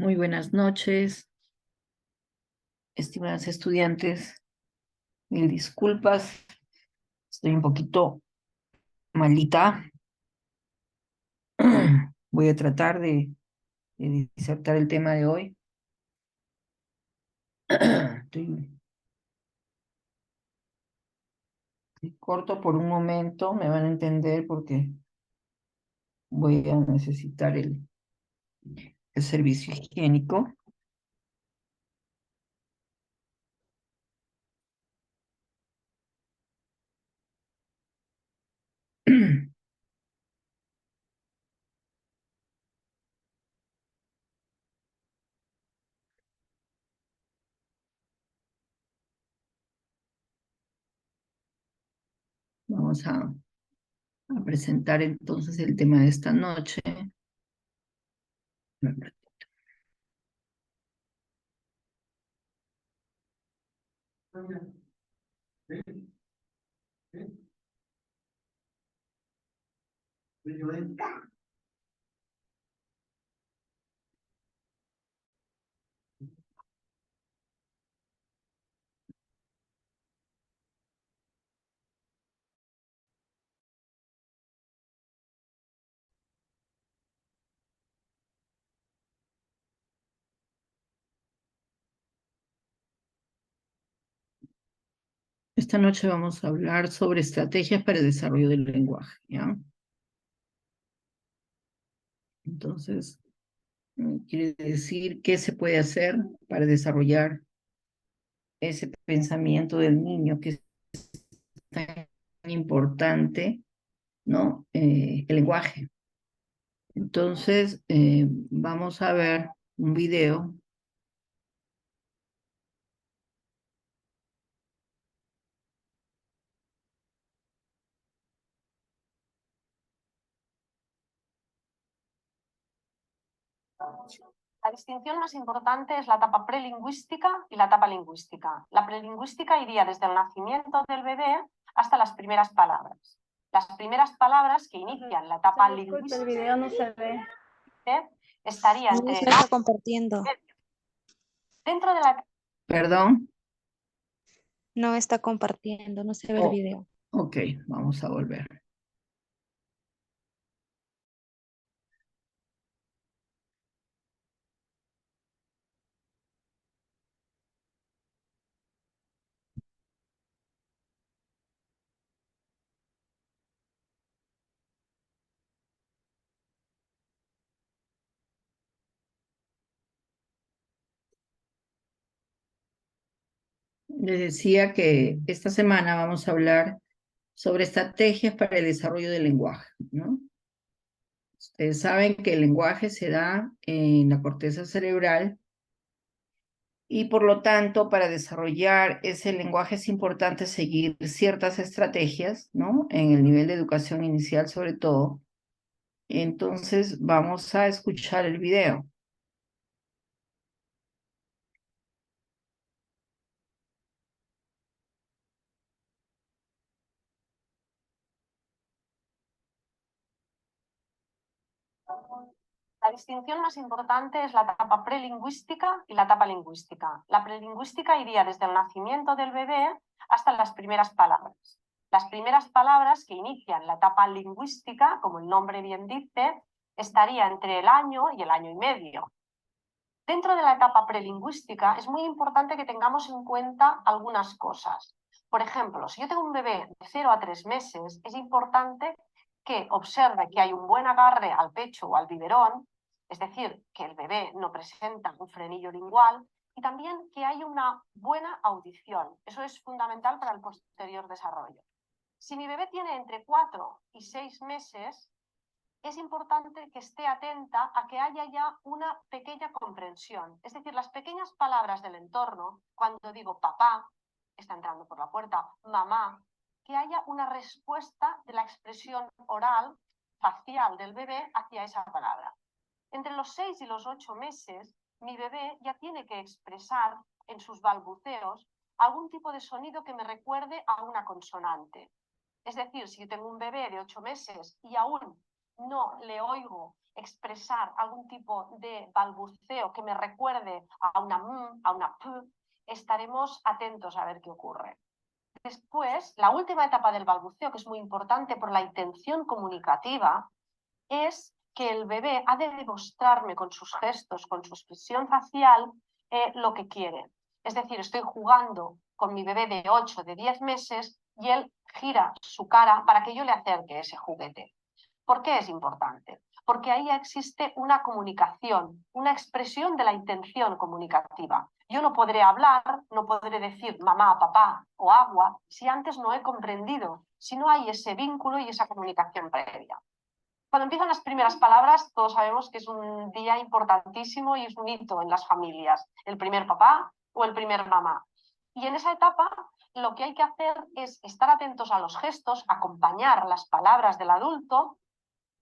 Muy buenas noches, estimadas estudiantes. Mil disculpas, estoy un poquito malita. Voy a tratar de disertar el tema de hoy. Estoy corto por un momento, me van a entender porque voy a necesitar el servicio higiénico. Vamos a presentar entonces el tema de esta noche. Esta noche vamos a hablar sobre estrategias para el desarrollo del lenguaje, ¿ya? Entonces, quiere decir qué se puede hacer para desarrollar ese pensamiento del niño que es tan importante, ¿no? El lenguaje. Entonces, vamos a ver un video. La distinción más importante es la etapa prelingüística y la etapa lingüística. La prelingüística iría desde el nacimiento del bebé hasta las primeras palabras. Las primeras palabras que inician la etapa lingüística. El video no se ve. Estaría entre. No está compartiendo. Dentro de la. Perdón. No está compartiendo, no se ve el video. Ok, vamos a volver. Les decía que esta semana vamos a hablar sobre estrategias para el desarrollo del lenguaje, ¿no? Ustedes saben que el lenguaje se da en la corteza cerebral y por lo tanto para desarrollar ese lenguaje es importante seguir ciertas estrategias, ¿no? En el nivel de educación inicial sobre todo. Entonces vamos a escuchar el video. La distinción más importante es la etapa prelingüística y la etapa lingüística. La prelingüística iría desde el nacimiento del bebé hasta las primeras palabras. Las primeras palabras que inician la etapa lingüística, como el nombre bien dice, estaría entre el año y el año y medio. Dentro de la etapa prelingüística es muy importante que tengamos en cuenta algunas cosas. Por ejemplo, si yo tengo un bebé de 0 a 3 meses, es importante que observe que hay un buen agarre al pecho o al biberón, es decir, que el bebé no presenta un frenillo lingual, y también que hay una buena audición. Eso es fundamental para el posterior desarrollo. Si mi bebé tiene entre 4 y 6 meses, es importante que esté atenta a que haya ya una pequeña comprensión. Es decir, las pequeñas palabras del entorno, cuando digo papá, está entrando por la puerta, mamá, que haya una respuesta de la expresión oral, facial del bebé hacia esa palabra. Entre los 6 y los 8 meses, mi bebé ya tiene que expresar en sus balbuceos algún tipo de sonido que me recuerde a una consonante. Es decir, si yo tengo un bebé de 8 meses y aún no le oigo expresar algún tipo de balbuceo que me recuerde a una m, a una p, estaremos atentos a ver qué ocurre. Después, la última etapa del balbuceo, que es muy importante por la intención comunicativa, es que el bebé ha de demostrarme con sus gestos, con su expresión facial, lo que quiere. Es decir, estoy jugando con mi bebé de 8, de 10 meses y él gira su cara para que yo le acerque ese juguete. ¿Por qué es importante? Porque ahí existe una comunicación, una expresión de la intención comunicativa. Yo no podré hablar, no podré decir mamá, papá o agua si antes no he comprendido, si no hay ese vínculo y esa comunicación previa. Cuando empiezan las primeras palabras, todos sabemos que es un día importantísimo y es un hito en las familias, el primer papá o el primer mamá. Y en esa etapa lo que hay que hacer es estar atentos a los gestos, acompañar las palabras del adulto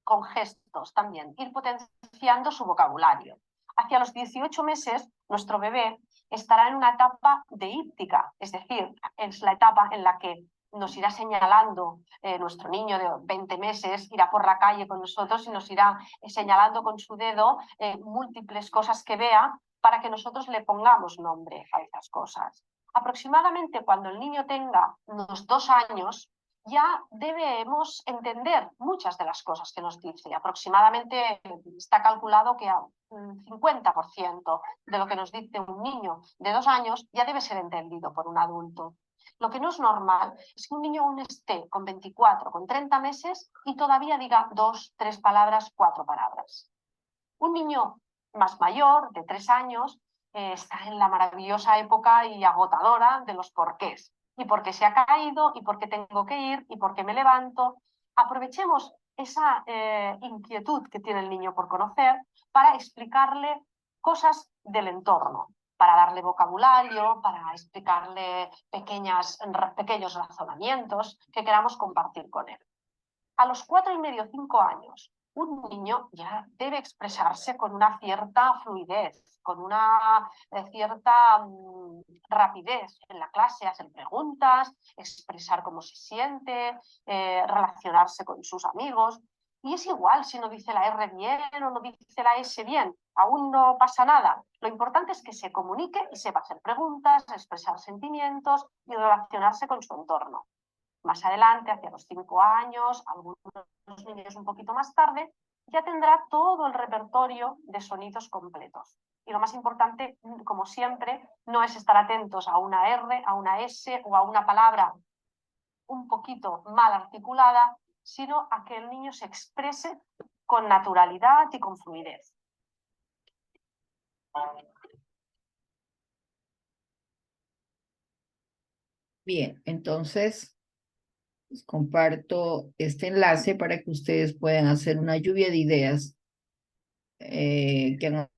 con gestos también, ir potenciando su vocabulario. Hacia los 18 meses, nuestro bebé estará en una etapa deíptica, es decir, es la etapa en la que nos irá señalando nuestro niño de 20 meses, irá por la calle con nosotros y nos irá señalando con su dedo múltiples cosas que vea para que nosotros le pongamos nombre a esas cosas. Aproximadamente cuando el niño tenga unos 2 años, ya debemos entender muchas de las cosas que nos dice. Aproximadamente está calculado que un 50% de lo que nos dice un niño de 2 años ya debe ser entendido por un adulto. Lo que no es normal es que un niño aún esté con 24, con 30 meses y todavía diga 2, 3 palabras, 4 palabras. Un niño más mayor, de 3 años, está en la maravillosa época y agotadora de los porqués. Y por qué se ha caído, y por qué tengo que ir, y por qué me levanto. Aprovechemos esa inquietud que tiene el niño por conocer para explicarle cosas del entorno, para darle vocabulario, para explicarle pequeños razonamientos que queramos compartir con él. A los 4 y medio, 5 años, un niño ya debe expresarse con una cierta fluidez, con una cierta rapidez en la clase, hacer preguntas, expresar cómo se siente, relacionarse con sus amigos. Y es igual si no dice la R bien o no dice la S bien, aún no pasa nada. Lo importante es que se comunique y sepa hacer preguntas, expresar sentimientos y relacionarse con su entorno. Más adelante, hacia los 5 años, algunos niños un poquito más tarde, ya tendrá todo el repertorio de sonidos completos. Y lo más importante, como siempre, no es estar atentos a una R, a una S o a una palabra un poquito mal articulada, sino a que el niño se exprese con naturalidad y con fluidez. Bien, entonces les comparto este enlace para que ustedes puedan hacer una lluvia de ideas que han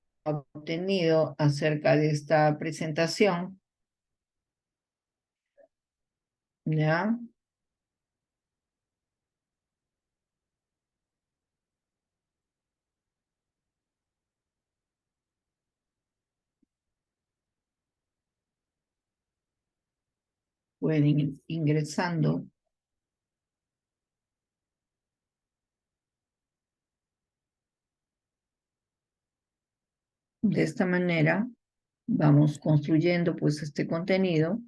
obtenido acerca de esta presentación. ¿Ya? Pueden ir ingresando. De esta manera vamos construyendo pues este contenido.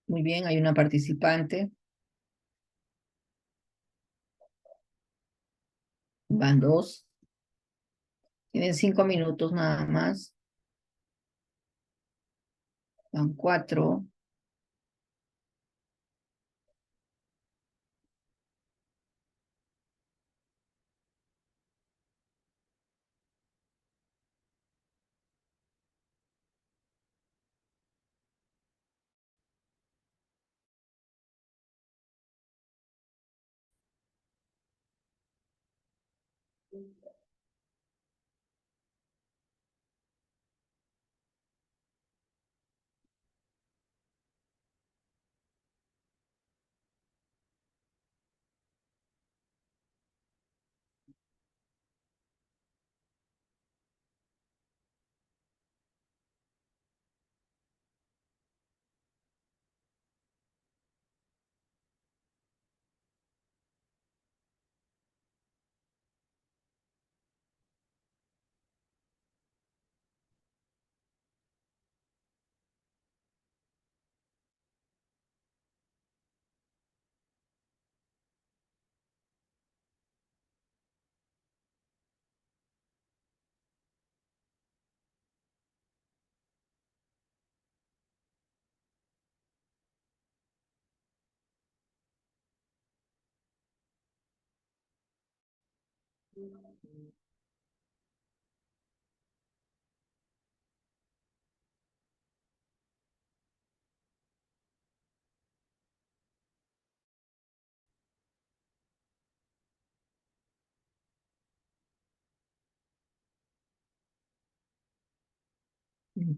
Muy bien, hay una participante. Van dos. Tienen 5 minutos nada más. Van cuatro.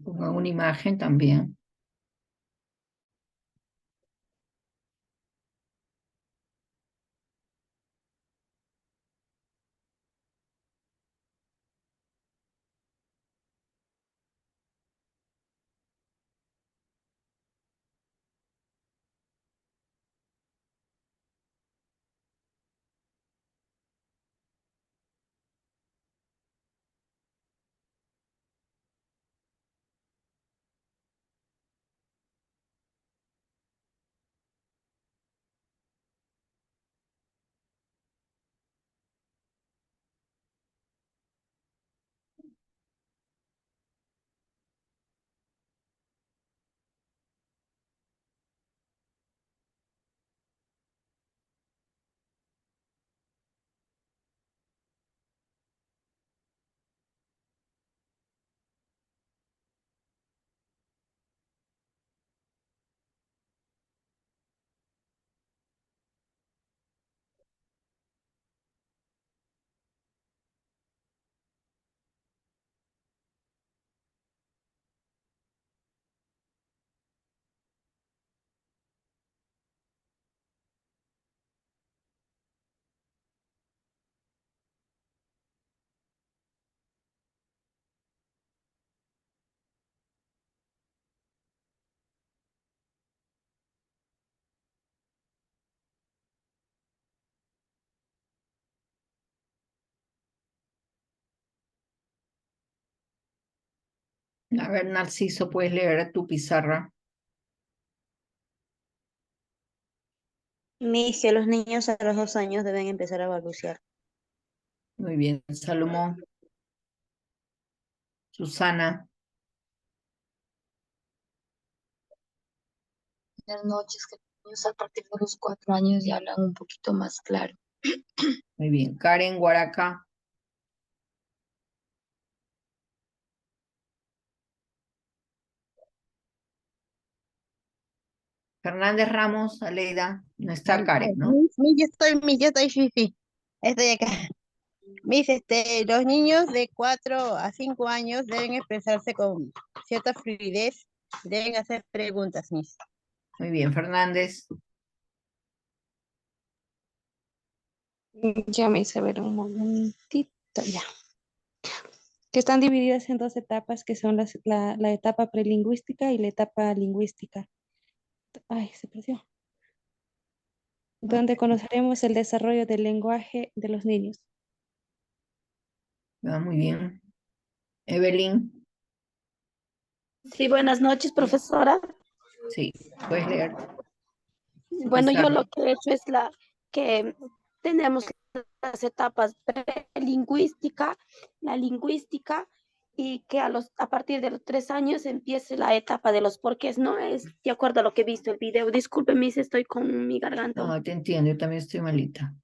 Pongan una imagen también. A ver, Narciso, ¿puedes leer tu pizarra? Miss, que los niños a los 2 años deben empezar a balbucear. Muy bien, Salomón. Susana. Buenas noches, que los niños a partir de los 4 años ya hablan un poquito más claro. Muy bien, Karen Guaraca. Fernández Ramos, Aleida. No está Karen, ¿no? Ya estoy, Fifi. Estoy acá. Miss, los niños de 4 a 5 años deben expresarse con cierta fluidez, deben hacer preguntas, Miss. Muy bien, Fernández. Ya me hice ver un momentito, ya. Que están divididas en dos etapas, que son la etapa prelingüística y la etapa lingüística. Ay, se perdió. Donde conoceremos el desarrollo del lenguaje de los niños. Va muy bien. Evelyn. Sí, buenas noches, profesora. Sí, puedes leer. Bueno, yo lo que he hecho es que tenemos las etapas prelingüística, la lingüística, y que a partir de los 3 años empiece la etapa de los porqués, ¿no? Es de acuerdo a lo que he visto el video. Discúlpeme si estoy con mi garganta. No, te entiendo, yo también estoy malita.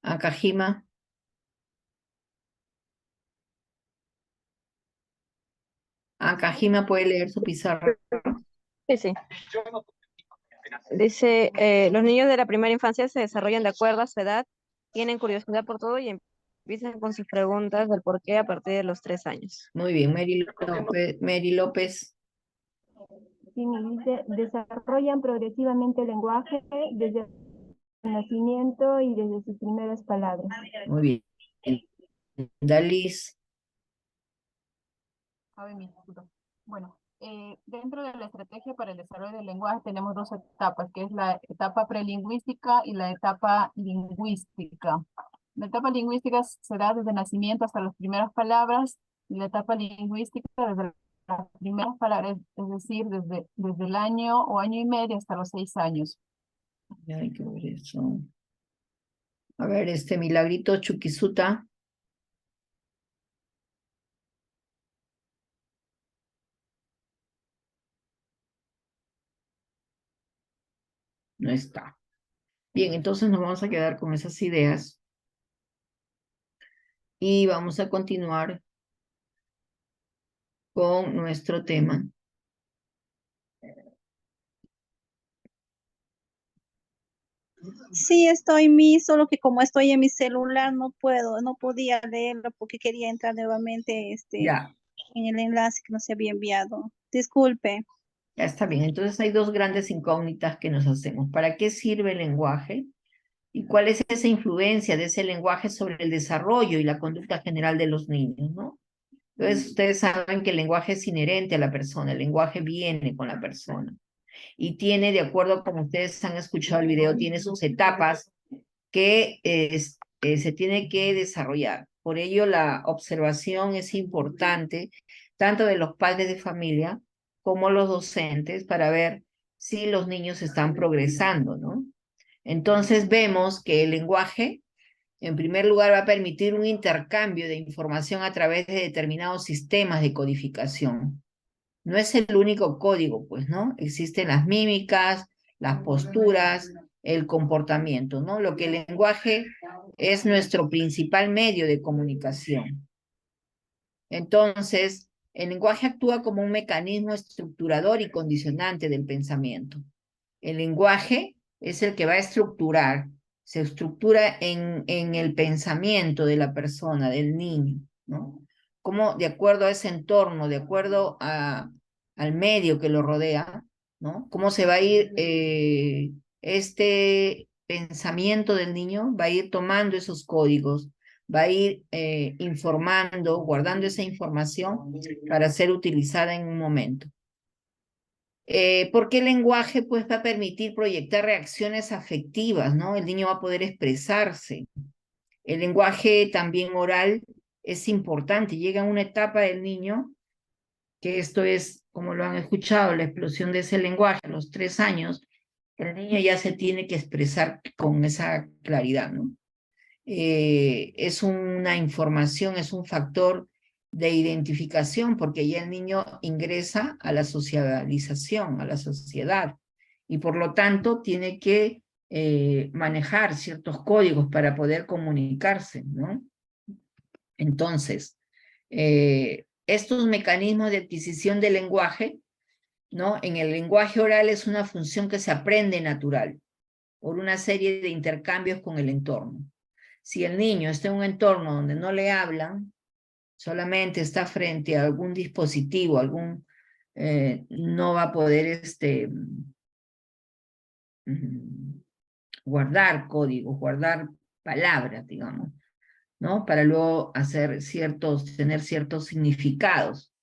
Akajima. Akajima puede leer su pizarra. Sí, sí. Dice, los niños de la primera infancia se desarrollan de acuerdo a su edad, tienen curiosidad por todo y empiezan con sus preguntas del por qué a partir de los 3 años. Muy bien, Mary López. Sí, desarrollan progresivamente el lenguaje desde el nacimiento y desde sus primeras palabras. Muy bien. Dalis. Bueno, dentro de la estrategia para el desarrollo del lenguaje tenemos dos etapas, que es la etapa prelingüística y la etapa lingüística. La etapa lingüística se da desde el nacimiento hasta las primeras palabras, y la etapa lingüística desde las primeras palabras, es decir, desde el año o año y medio hasta los 6 años. Hay que ver eso. A ver, Milagrito Chuquisuta. No está. Bien, entonces nos vamos a quedar con esas ideas. Y vamos a continuar con nuestro tema. Sí, estoy solo que como estoy en mi celular no podía leerlo porque quería entrar nuevamente Ya, en el enlace que nos había enviado. Disculpe. ya está bien. Entonces hay dos grandes incógnitas que nos hacemos. ¿Para qué sirve el lenguaje? ¿Y cuál es esa influencia de ese lenguaje sobre el desarrollo y la conducta general de los niños, ¿no? Entonces, ustedes saben que el lenguaje es inherente a la persona, el lenguaje viene con la persona. Y tiene, de acuerdo como ustedes han escuchado el video, tiene sus etapas que se tiene que desarrollar. Por ello, la observación es importante, tanto de los padres de familia como los docentes, para ver si los niños están progresando, ¿no? Entonces vemos que el lenguaje, en primer lugar, va a permitir un intercambio de información a través de determinados sistemas de codificación. No es el único código, pues, ¿no? Existen las mímicas, las posturas, el comportamiento, ¿no? Lo que el lenguaje es nuestro principal medio de comunicación. Entonces, el lenguaje actúa como un mecanismo estructurador y condicionante del pensamiento. El lenguaje es el que va a estructurar, se estructura en el pensamiento de la persona, del niño, ¿no? Como de acuerdo a ese entorno, de acuerdo al medio que lo rodea, ¿no? Cómo se va a ir este pensamiento del niño, va a ir tomando esos códigos, va a ir informando, guardando esa información para ser utilizada en un momento. Porque el lenguaje pues va a permitir proyectar reacciones afectivas, ¿no? El niño va a poder expresarse. El lenguaje también oral es importante. Llega una etapa del niño, que esto es, como lo han escuchado, la explosión de ese lenguaje a los 3 años, el niño ya se tiene que expresar con esa claridad, ¿no? Es una información, es un factor de identificación, porque ya el niño ingresa a la socialización, a la sociedad, y por lo tanto tiene que manejar ciertos códigos para poder comunicarse, ¿no? Entonces, estos mecanismos de adquisición del lenguaje, ¿no? En el lenguaje oral es una función que se aprende natural por una serie de intercambios con el entorno. Si el niño está en un entorno donde no le hablan, solamente está frente a algún dispositivo, no va a poder guardar códigos, guardar palabras, digamos, ¿no? Para luego tener ciertos significados.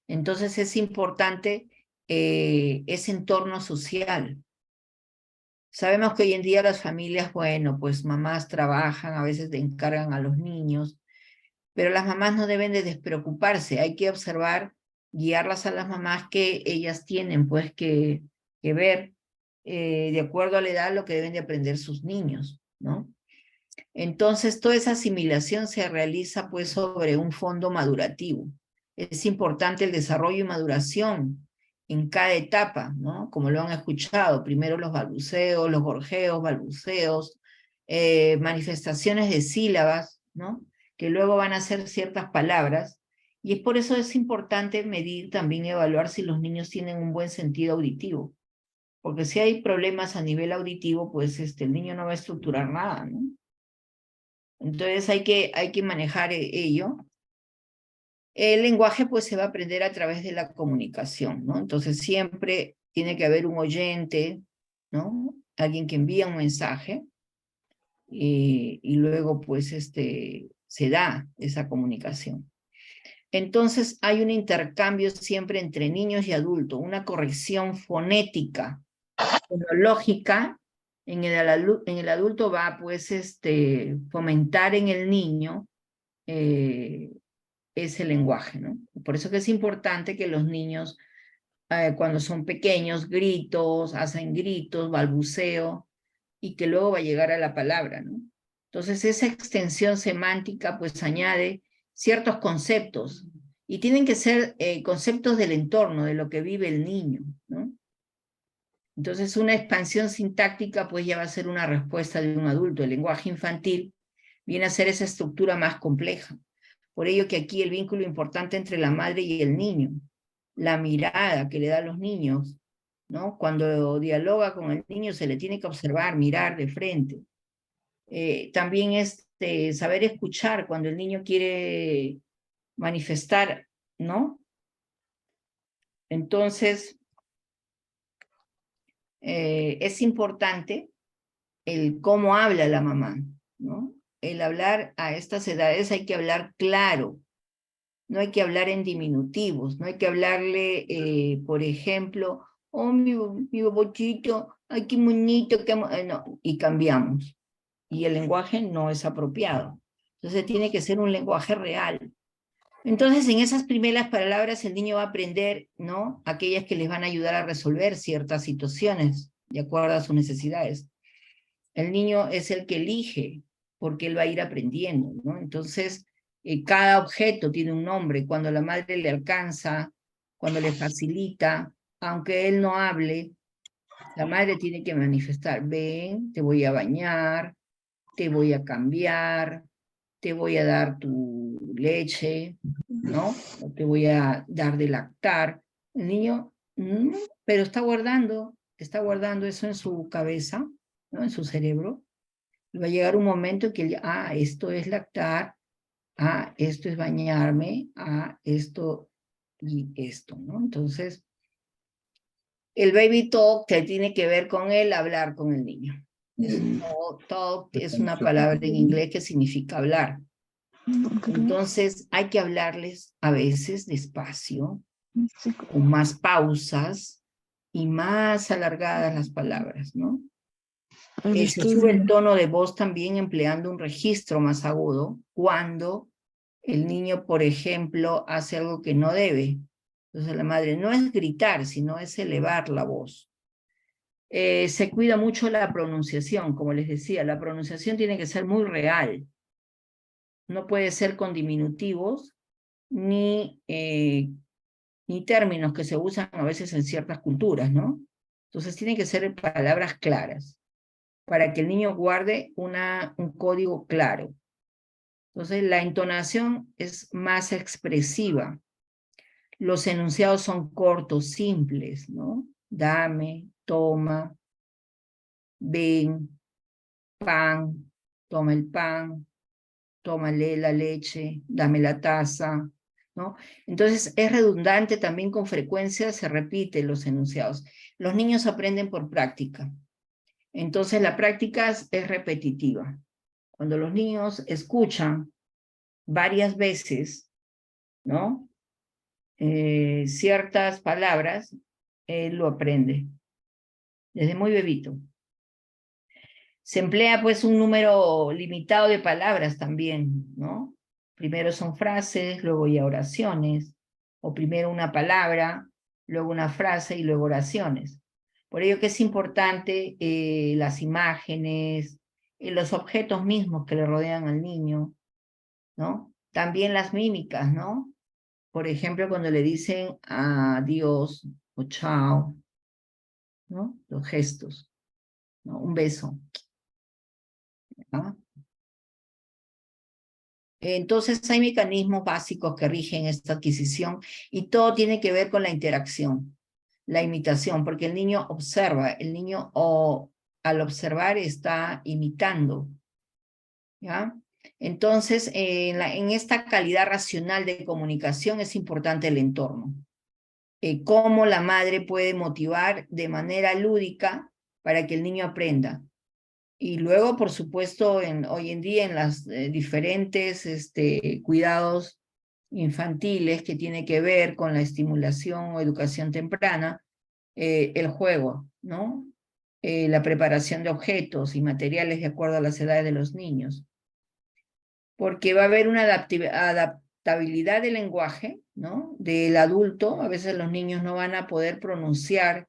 Entonces es importante ese entorno social. Sabemos que hoy en día las familias, bueno, pues mamás trabajan, a veces encargan a los niños, pero las mamás no deben de despreocuparse, hay que observar, guiarlas a las mamás que ellas tienen pues que ver de acuerdo a la edad lo que deben de aprender sus niños, ¿no? Entonces toda esa asimilación se realiza pues sobre un fondo madurativo. Es importante el desarrollo y maduración en cada etapa, ¿no? Como lo han escuchado, primero los balbuceos, los gorjeos, balbuceos, manifestaciones de sílabas, ¿no? Que luego van a ser ciertas palabras, y es por eso es importante medir, también evaluar si los niños tienen un buen sentido auditivo, porque si hay problemas a nivel auditivo, pues el niño no va a estructurar nada, ¿no? Entonces hay que manejar ello. El lenguaje pues se va a aprender a través de la comunicación, ¿no? Entonces siempre tiene que haber un oyente, ¿no? Alguien que envía un mensaje, y luego pues se da esa comunicación. Entonces hay un intercambio siempre entre niños y adultos, una corrección fonética, fonológica. En el adulto va pues fomentar en el niño ese lenguaje, ¿no? Por eso que es importante que los niños cuando son pequeños, hacen gritos, balbuceo, y que luego va a llegar a la palabra, ¿no? Entonces esa extensión semántica pues añade ciertos conceptos, y tienen que ser conceptos del entorno, de lo que vive el niño, ¿no? Entonces una expansión sintáctica pues ya va a ser una respuesta de un adulto. El lenguaje infantil viene a ser esa estructura más compleja. Por ello que aquí el vínculo importante entre la madre y el niño, la mirada que le da a los niños, ¿no? Cuando dialoga con el niño se le tiene que observar, mirar de frente. También saber escuchar cuando el niño quiere manifestar, ¿no? Entonces, es importante el cómo habla la mamá, ¿no? El hablar a estas edades hay que hablar claro, no hay que hablar en diminutivos, no hay que hablarle, por ejemplo, oh, mi bobochito, ay, qué bonito, no, y cambiamos. Y el lenguaje no es apropiado. Entonces tiene que ser un lenguaje real. Entonces, en esas primeras palabras el niño va a aprender, ¿no? Aquellas que les van a ayudar a resolver ciertas situaciones, de acuerdo a sus necesidades. El niño es el que elige, porque él va a ir aprendiendo, ¿no? Entonces, cada objeto tiene un nombre. Cuando la madre le alcanza, cuando le facilita, aunque él no hable, la madre tiene que manifestar, ven, te voy a bañar, te voy a cambiar, te voy a dar tu leche, ¿no? O te voy a dar de lactar. El niño, pero está guardando eso en su cabeza, ¿no? En su cerebro. Y va a llegar un momento en que él, esto es lactar, esto es bañarme, esto y esto, ¿no? Entonces, el baby talk que tiene que ver con el hablar con el niño. Talk es una palabra en inglés que significa hablar. Entonces hay que hablarles a veces despacio, con más pausas y más alargadas las palabras, ¿no? Se sube el tono de voz también empleando un registro más agudo cuando el niño, por ejemplo, hace algo que no debe. Entonces la madre no es gritar, sino es elevar la voz. Se cuida mucho la pronunciación, como les decía, la pronunciación tiene que ser muy real. No puede ser con diminutivos ni términos que se usan a veces en ciertas culturas, ¿no? Entonces tienen que ser palabras claras para que el niño guarde un código claro. Entonces la entonación es más expresiva. Los enunciados son cortos, simples, ¿no? Dame, toma, ven, pan, toma el pan, tómale la leche, dame la taza, ¿no? Entonces es redundante, también con frecuencia se repiten los enunciados. Los niños aprenden por práctica. Entonces la práctica es repetitiva. Cuando los niños escuchan varias veces, ¿no? Ciertas palabras, él lo aprende desde muy bebito. Se emplea pues un número limitado de palabras también, ¿no? Primero son frases, luego ya oraciones, o primero una palabra, luego una frase y luego oraciones. Por ello que es importante las imágenes, los objetos mismos que le rodean al niño, ¿no? También las mímicas, ¿no? Por ejemplo, cuando le dicen adiós o chao, ¿no? Los gestos, ¿no? Un beso. ¿Ah? Entonces hay mecanismos básicos que rigen esta adquisición y todo tiene que ver con la interacción, la imitación, porque el niño observa, el niño al observar está imitando, ¿ya? Entonces, en esta calidad racional de comunicación es importante el entorno. Cómo la madre puede motivar de manera lúdica para que el niño aprenda. Y luego, por supuesto, hoy en día en las diferentes cuidados infantiles que tiene que ver con la estimulación o educación temprana, el juego, ¿no? La preparación de objetos y materiales de acuerdo a las edades de los niños. Porque va a haber una adaptabilidad del lenguaje, ¿no? Del adulto. A veces los niños no van a poder pronunciar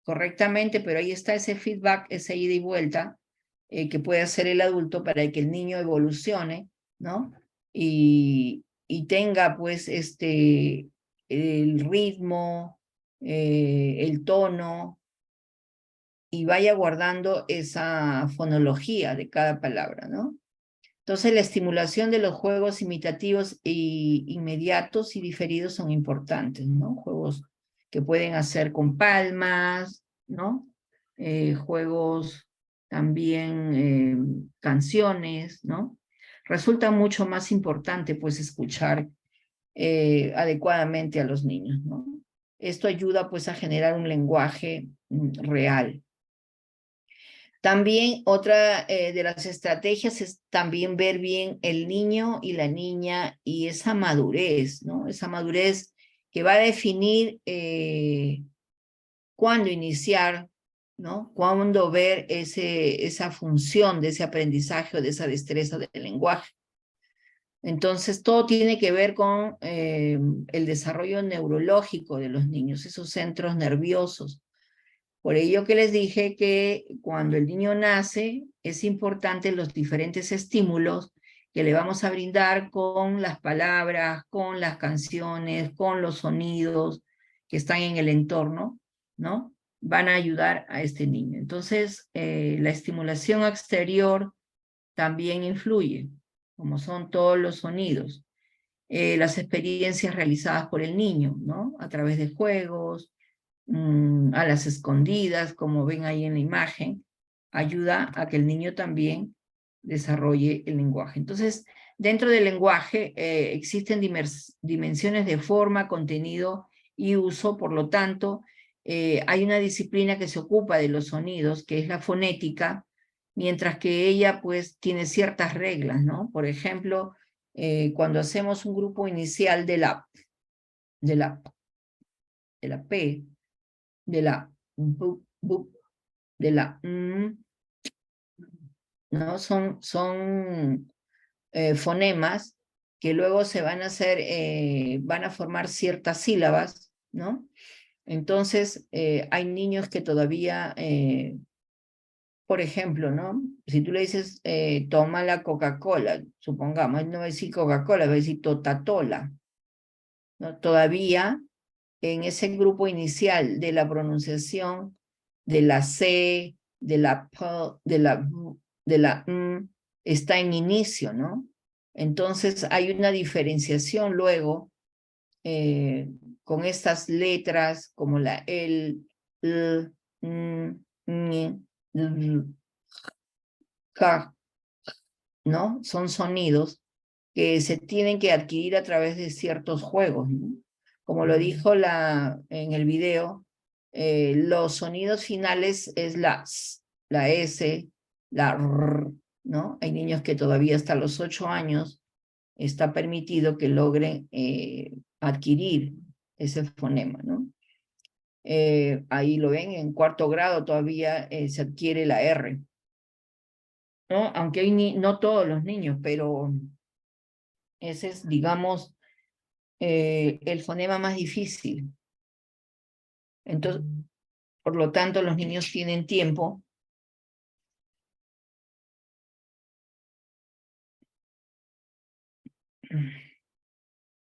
correctamente, pero ahí está ese feedback, esa ida y vuelta que puede hacer el adulto para que el niño evolucione, ¿no? Y tenga pues el ritmo, el tono, y vaya guardando esa fonología de cada palabra, ¿no? Entonces, la estimulación de los juegos imitativos y inmediatos y diferidos son importantes, ¿no? Juegos que pueden hacer con palmas, ¿no? Juegos también, canciones, ¿no? Resulta mucho más importante, pues, escuchar adecuadamente a los niños, ¿no? Esto ayuda, pues, a generar un lenguaje real. También otra de las estrategias es también ver bien el niño y la niña y esa madurez, ¿no? Esa madurez que va a definir cuándo iniciar, ¿no? Cuándo ver esa función de ese aprendizaje o de esa destreza del lenguaje. Entonces, todo tiene que ver con el desarrollo neurológico de los niños, esos centros nerviosos. Por ello que les dije que cuando el niño nace, es importante los diferentes estímulos que le vamos a brindar con las palabras, con las canciones, con los sonidos que están en el entorno, ¿no? Van a ayudar a este niño. Entonces, la estimulación exterior también influye, como son todos los sonidos. Las experiencias realizadas por el niño, ¿no? A través de juegos, a las escondidas, como ven ahí en la imagen, ayuda a que el niño también desarrolle el lenguaje. Entonces, dentro del lenguaje existen dimensiones de forma, contenido y uso, por lo tanto, hay una disciplina que se ocupa de los sonidos, que es la fonética, mientras que ella pues tiene ciertas reglas, ¿no? Por ejemplo, cuando hacemos un grupo inicial de la P, de la bu, bu, de la ¿no? Son fonemas que luego se van a hacer, van a formar ciertas sílabas, ¿no? Entonces, hay niños que todavía, por ejemplo, ¿no? Si tú le dices, toma la Coca-Cola, supongamos, él no va a decir Coca-Cola, va a decir Totatola, ¿no? Todavía en ese grupo inicial de la pronunciación de la C, de la P, de la V, de la M, está en inicio, ¿no? Entonces hay una diferenciación luego con estas letras como la L, N, K, ¿no? Son sonidos que se tienen que adquirir a través de ciertos juegos, ¿no? Como lo dijo en el video, los sonidos finales es la S, la R, ¿no? Hay niños que todavía hasta los 8 años está permitido que logren adquirir ese fonema, ¿no? Ahí lo ven, en 4º grado todavía se adquiere la R, ¿no? Aunque hay no todos los niños, pero ese es, digamos, el fonema más difícil. Entonces, por lo tanto, los niños tienen tiempo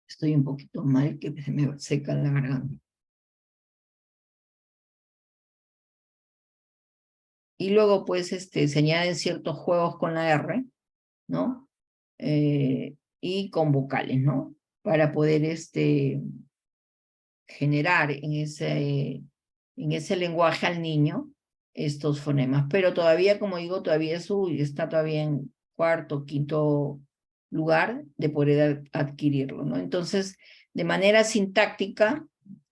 estoy un poquito mal, que se me seca la garganta. Y luego, pues, se añaden ciertos juegos con la R, ¿no? Y con vocales, ¿no? Para poder, generar en ese lenguaje al niño estos fonemas. Pero todavía, como digo, todavía está todavía en 4º, 5º lugar de poder adquirirlo, ¿no? Entonces, de manera sintáctica,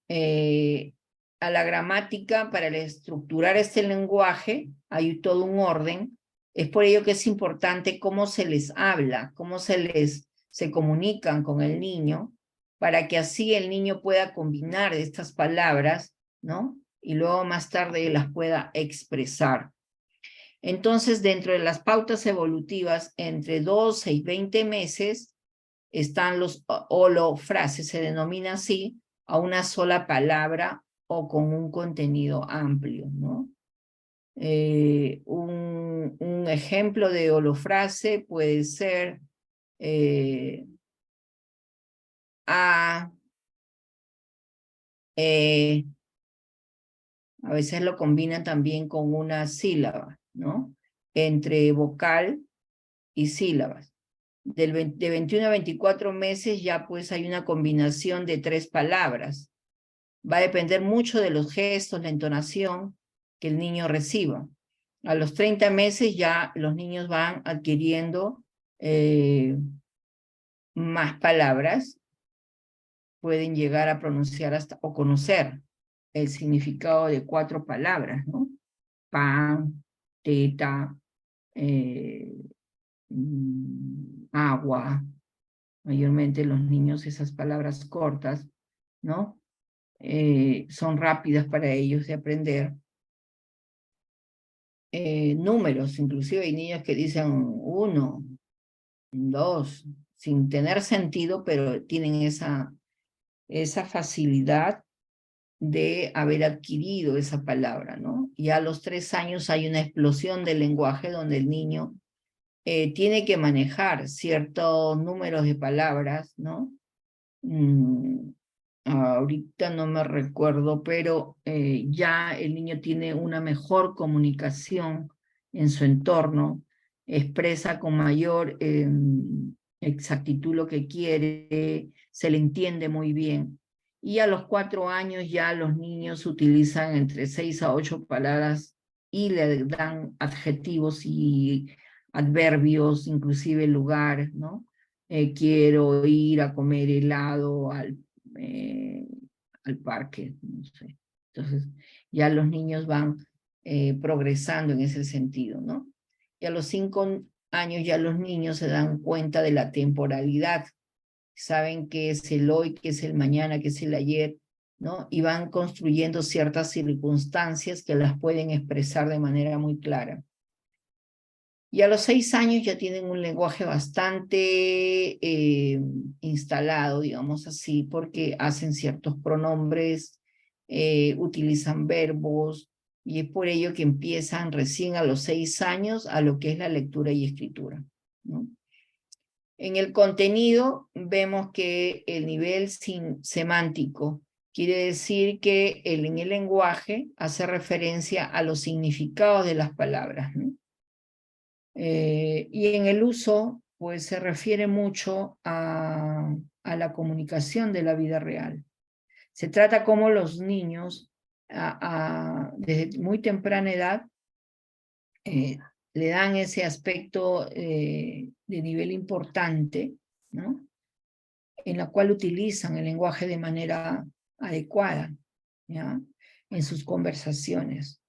a la gramática, para estructurar este lenguaje, hay todo un orden. Es por ello que es importante cómo se les habla, cómo se comunican con el niño, para que así el niño pueda combinar estas palabras, ¿no? Y luego más tarde las pueda expresar. Entonces, dentro de las pautas evolutivas, entre 12 y 20 meses, están los holofrases, se denomina así, a una sola palabra o con un contenido amplio, ¿no? Un ejemplo de holofrase puede ser a veces lo combinan también con una sílaba, ¿no? Entre vocal y sílabas. de 21 a 24 meses ya pues hay una combinación de 3 palabras. Va a depender mucho de los gestos, la entonación que el niño reciba. A los 30 meses ya los niños van adquiriendo más palabras, pueden llegar a pronunciar hasta o conocer el significado de 4 palabras, ¿no? Pan, teta, agua. Mayormente los niños esas palabras cortas, ¿no? Son rápidas para ellos de aprender. Números, inclusive hay niños que dicen 1, 2, sin tener sentido, pero tienen esa facilidad de haber adquirido esa palabra, ¿no? Y a los 3 años hay una explosión del lenguaje donde el niño tiene que manejar ciertos números de palabras, ¿no? Ahorita no me recuerdo, pero ya el niño tiene una mejor comunicación en su entorno, expresa con mayor exactitud lo que quiere, se le entiende muy bien. Y a los 4 años ya los niños utilizan entre 6 a 8 palabras y le dan adjetivos y adverbios, inclusive lugar, ¿no? Quiero ir a comer helado al parque, no sé. Entonces, ya los niños van progresando en ese sentido, ¿no? Y a los 5 años ya los niños se dan cuenta de la temporalidad, saben qué es el hoy, qué es el mañana, qué es el ayer, ¿no? Y van construyendo ciertas circunstancias que las pueden expresar de manera muy clara. Y a los 6 años ya tienen un lenguaje bastante instalado, digamos así, porque hacen ciertos pronombres, utilizan verbos, y es por ello que empiezan recién a los 6 años a lo que es la lectura y escritura, ¿no? En el contenido vemos que el nivel semántico quiere decir que en el lenguaje hace referencia a los significados de las palabras, ¿no? Y en el uso, pues se refiere mucho a la comunicación de la vida real. Se trata como los niños, desde muy temprana edad, le dan ese aspecto de nivel importante, ¿no? En la cual utilizan el lenguaje de manera adecuada, ¿ya? En sus conversaciones.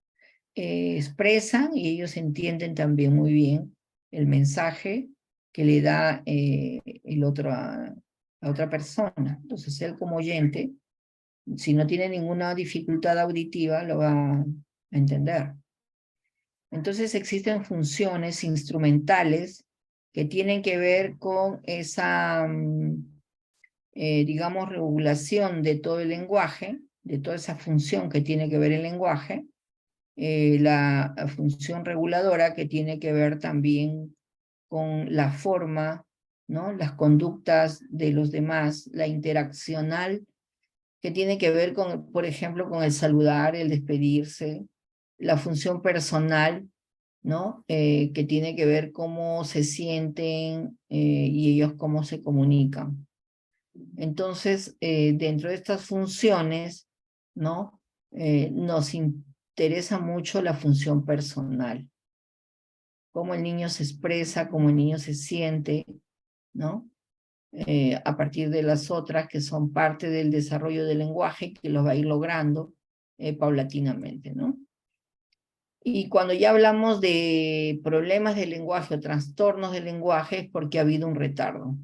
Expresan y ellos entienden también muy bien el mensaje que le da el otro a otra persona. Entonces él como oyente, si no tiene ninguna dificultad auditiva, lo va a entender. Entonces existen funciones instrumentales que tienen que ver con esa, digamos, regulación de todo el lenguaje, de toda esa función que tiene que ver el lenguaje, la función reguladora que tiene que ver también con la forma, ¿no? Las conductas de los demás, la interaccional que tiene que ver con, por ejemplo, con el saludar, el despedirse, la función personal, ¿no? Que tiene que ver cómo se sienten y ellos cómo se comunican. Entonces, dentro de estas funciones, ¿no? Nos interesa mucho la función personal, cómo el niño se expresa, cómo el niño se siente, ¿no? A partir de las otras que son parte del desarrollo del lenguaje, que lo va a ir logrando paulatinamente, ¿no? Y cuando ya hablamos de problemas del lenguaje o trastornos del lenguaje es porque ha habido un retardo.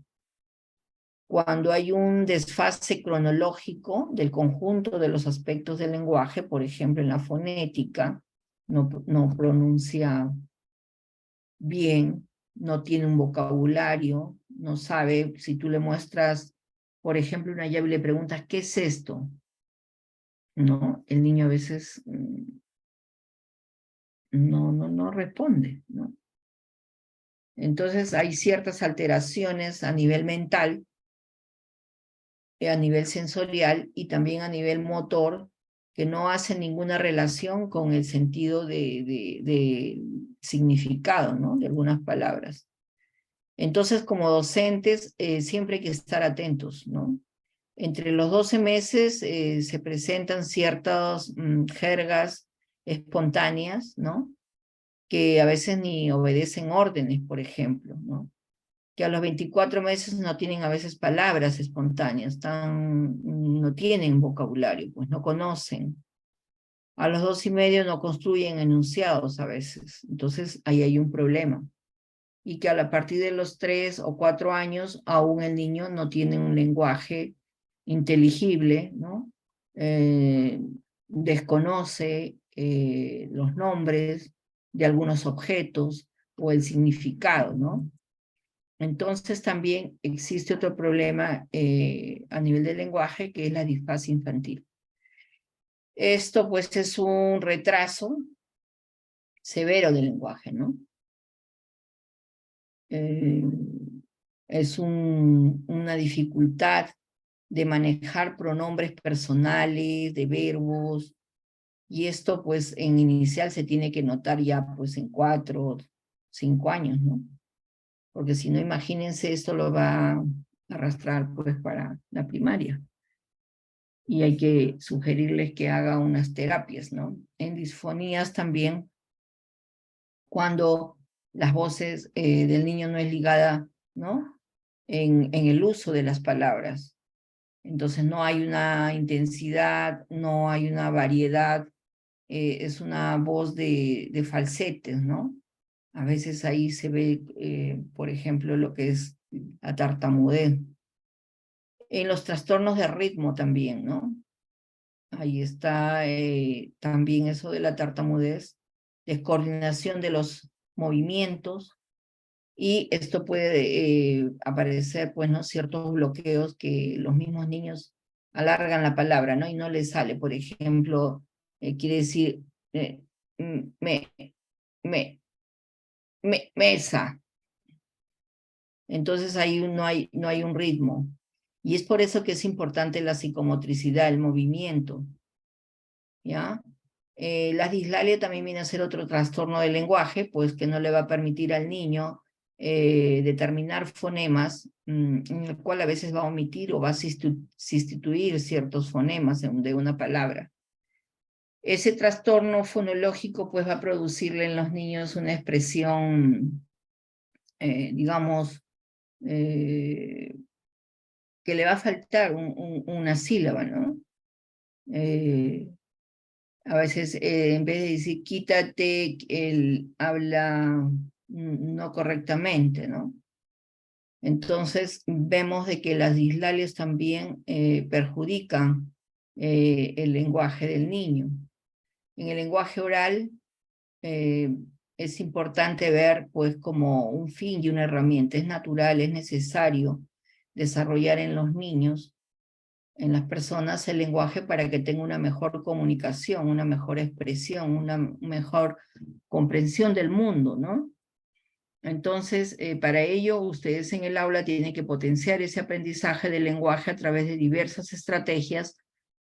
Cuando hay un desfase cronológico del conjunto de los aspectos del lenguaje, por ejemplo en la fonética, no pronuncia bien, no tiene un vocabulario, no sabe, si tú le muestras, por ejemplo, una llave y le preguntas, ¿qué es esto? ¿No? El niño a veces no responde, ¿no? Entonces hay ciertas alteraciones a nivel mental, a nivel sensorial y también a nivel motor que no hacen ninguna relación con el sentido de significado, ¿no? De algunas palabras. Entonces, como docentes, siempre hay que estar atentos, ¿no? Entre los 12 meses se presentan ciertas jergas espontáneas, ¿no? Que a veces ni obedecen órdenes, por ejemplo, ¿no? Que a los 24 meses no tienen a veces palabras espontáneas, no tienen vocabulario, pues no conocen. A los 2 y medio no construyen enunciados a veces, entonces ahí hay un problema. Y que a partir de los 3 o 4 años aún el niño no tiene un lenguaje inteligible, ¿no? Desconoce los nombres de algunos objetos o el significado, ¿no? Entonces también existe otro problema a nivel del lenguaje, que es la disfasia infantil. Esto pues es un retraso severo del lenguaje, ¿no? Es una dificultad de manejar pronombres personales, de verbos, y esto pues en inicial se tiene que notar ya pues en 4 o 5 años, ¿no? Porque si no, imagínense, esto lo va a arrastrar pues para la primaria. Y hay que sugerirles que haga unas terapias, ¿no? En disfonías también, cuando las voces del niño no es ligada, ¿no? En el uso de las palabras. Entonces no hay una intensidad, no hay una variedad, es una voz de falsetes, ¿no? A veces ahí se ve, por ejemplo, lo que es la tartamudez. En los trastornos de ritmo también, ¿no? Ahí está también eso de la tartamudez, descoordinación de los movimientos, y esto puede aparecer, pues, ¿no? Ciertos bloqueos que los mismos niños alargan la palabra, ¿no? Y no les sale, por ejemplo, quiere decir mesa. Entonces ahí no hay un ritmo. Y es por eso que es importante la psicomotricidad, el movimiento, ¿ya? La dislalia también viene a ser otro trastorno del lenguaje, pues que no le va a permitir al niño determinar fonemas, en el cual a veces va a omitir o va a sustituir ciertos fonemas de una palabra. Ese trastorno fonológico pues va a producirle en los niños una expresión, digamos, que le va a faltar una sílaba, ¿no? A veces en vez de decir quítate, él habla no correctamente, ¿no? Entonces vemos de que las dislalias también perjudican el lenguaje del niño. En el lenguaje oral es importante ver pues como un fin y una herramienta. Es natural, es necesario desarrollar en los niños, en las personas, el lenguaje para que tenga una mejor comunicación, una mejor expresión, una mejor comprensión del mundo, ¿no? Entonces, para ello, ustedes en el aula tienen que potenciar ese aprendizaje del lenguaje a través de diversas estrategias,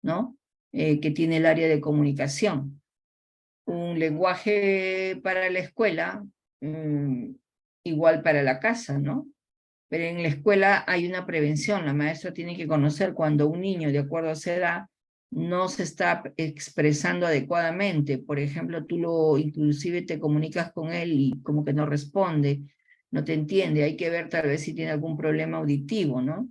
¿no? Que tiene el área de comunicación. Un lenguaje para la escuela, igual para la casa, ¿no? Pero en la escuela hay una prevención. La maestra tiene que conocer cuando un niño, de acuerdo a su edad, no se está expresando adecuadamente. Por ejemplo, tú inclusive te comunicas con él y como que no responde, no te entiende. Hay que ver tal vez si tiene algún problema auditivo, ¿no?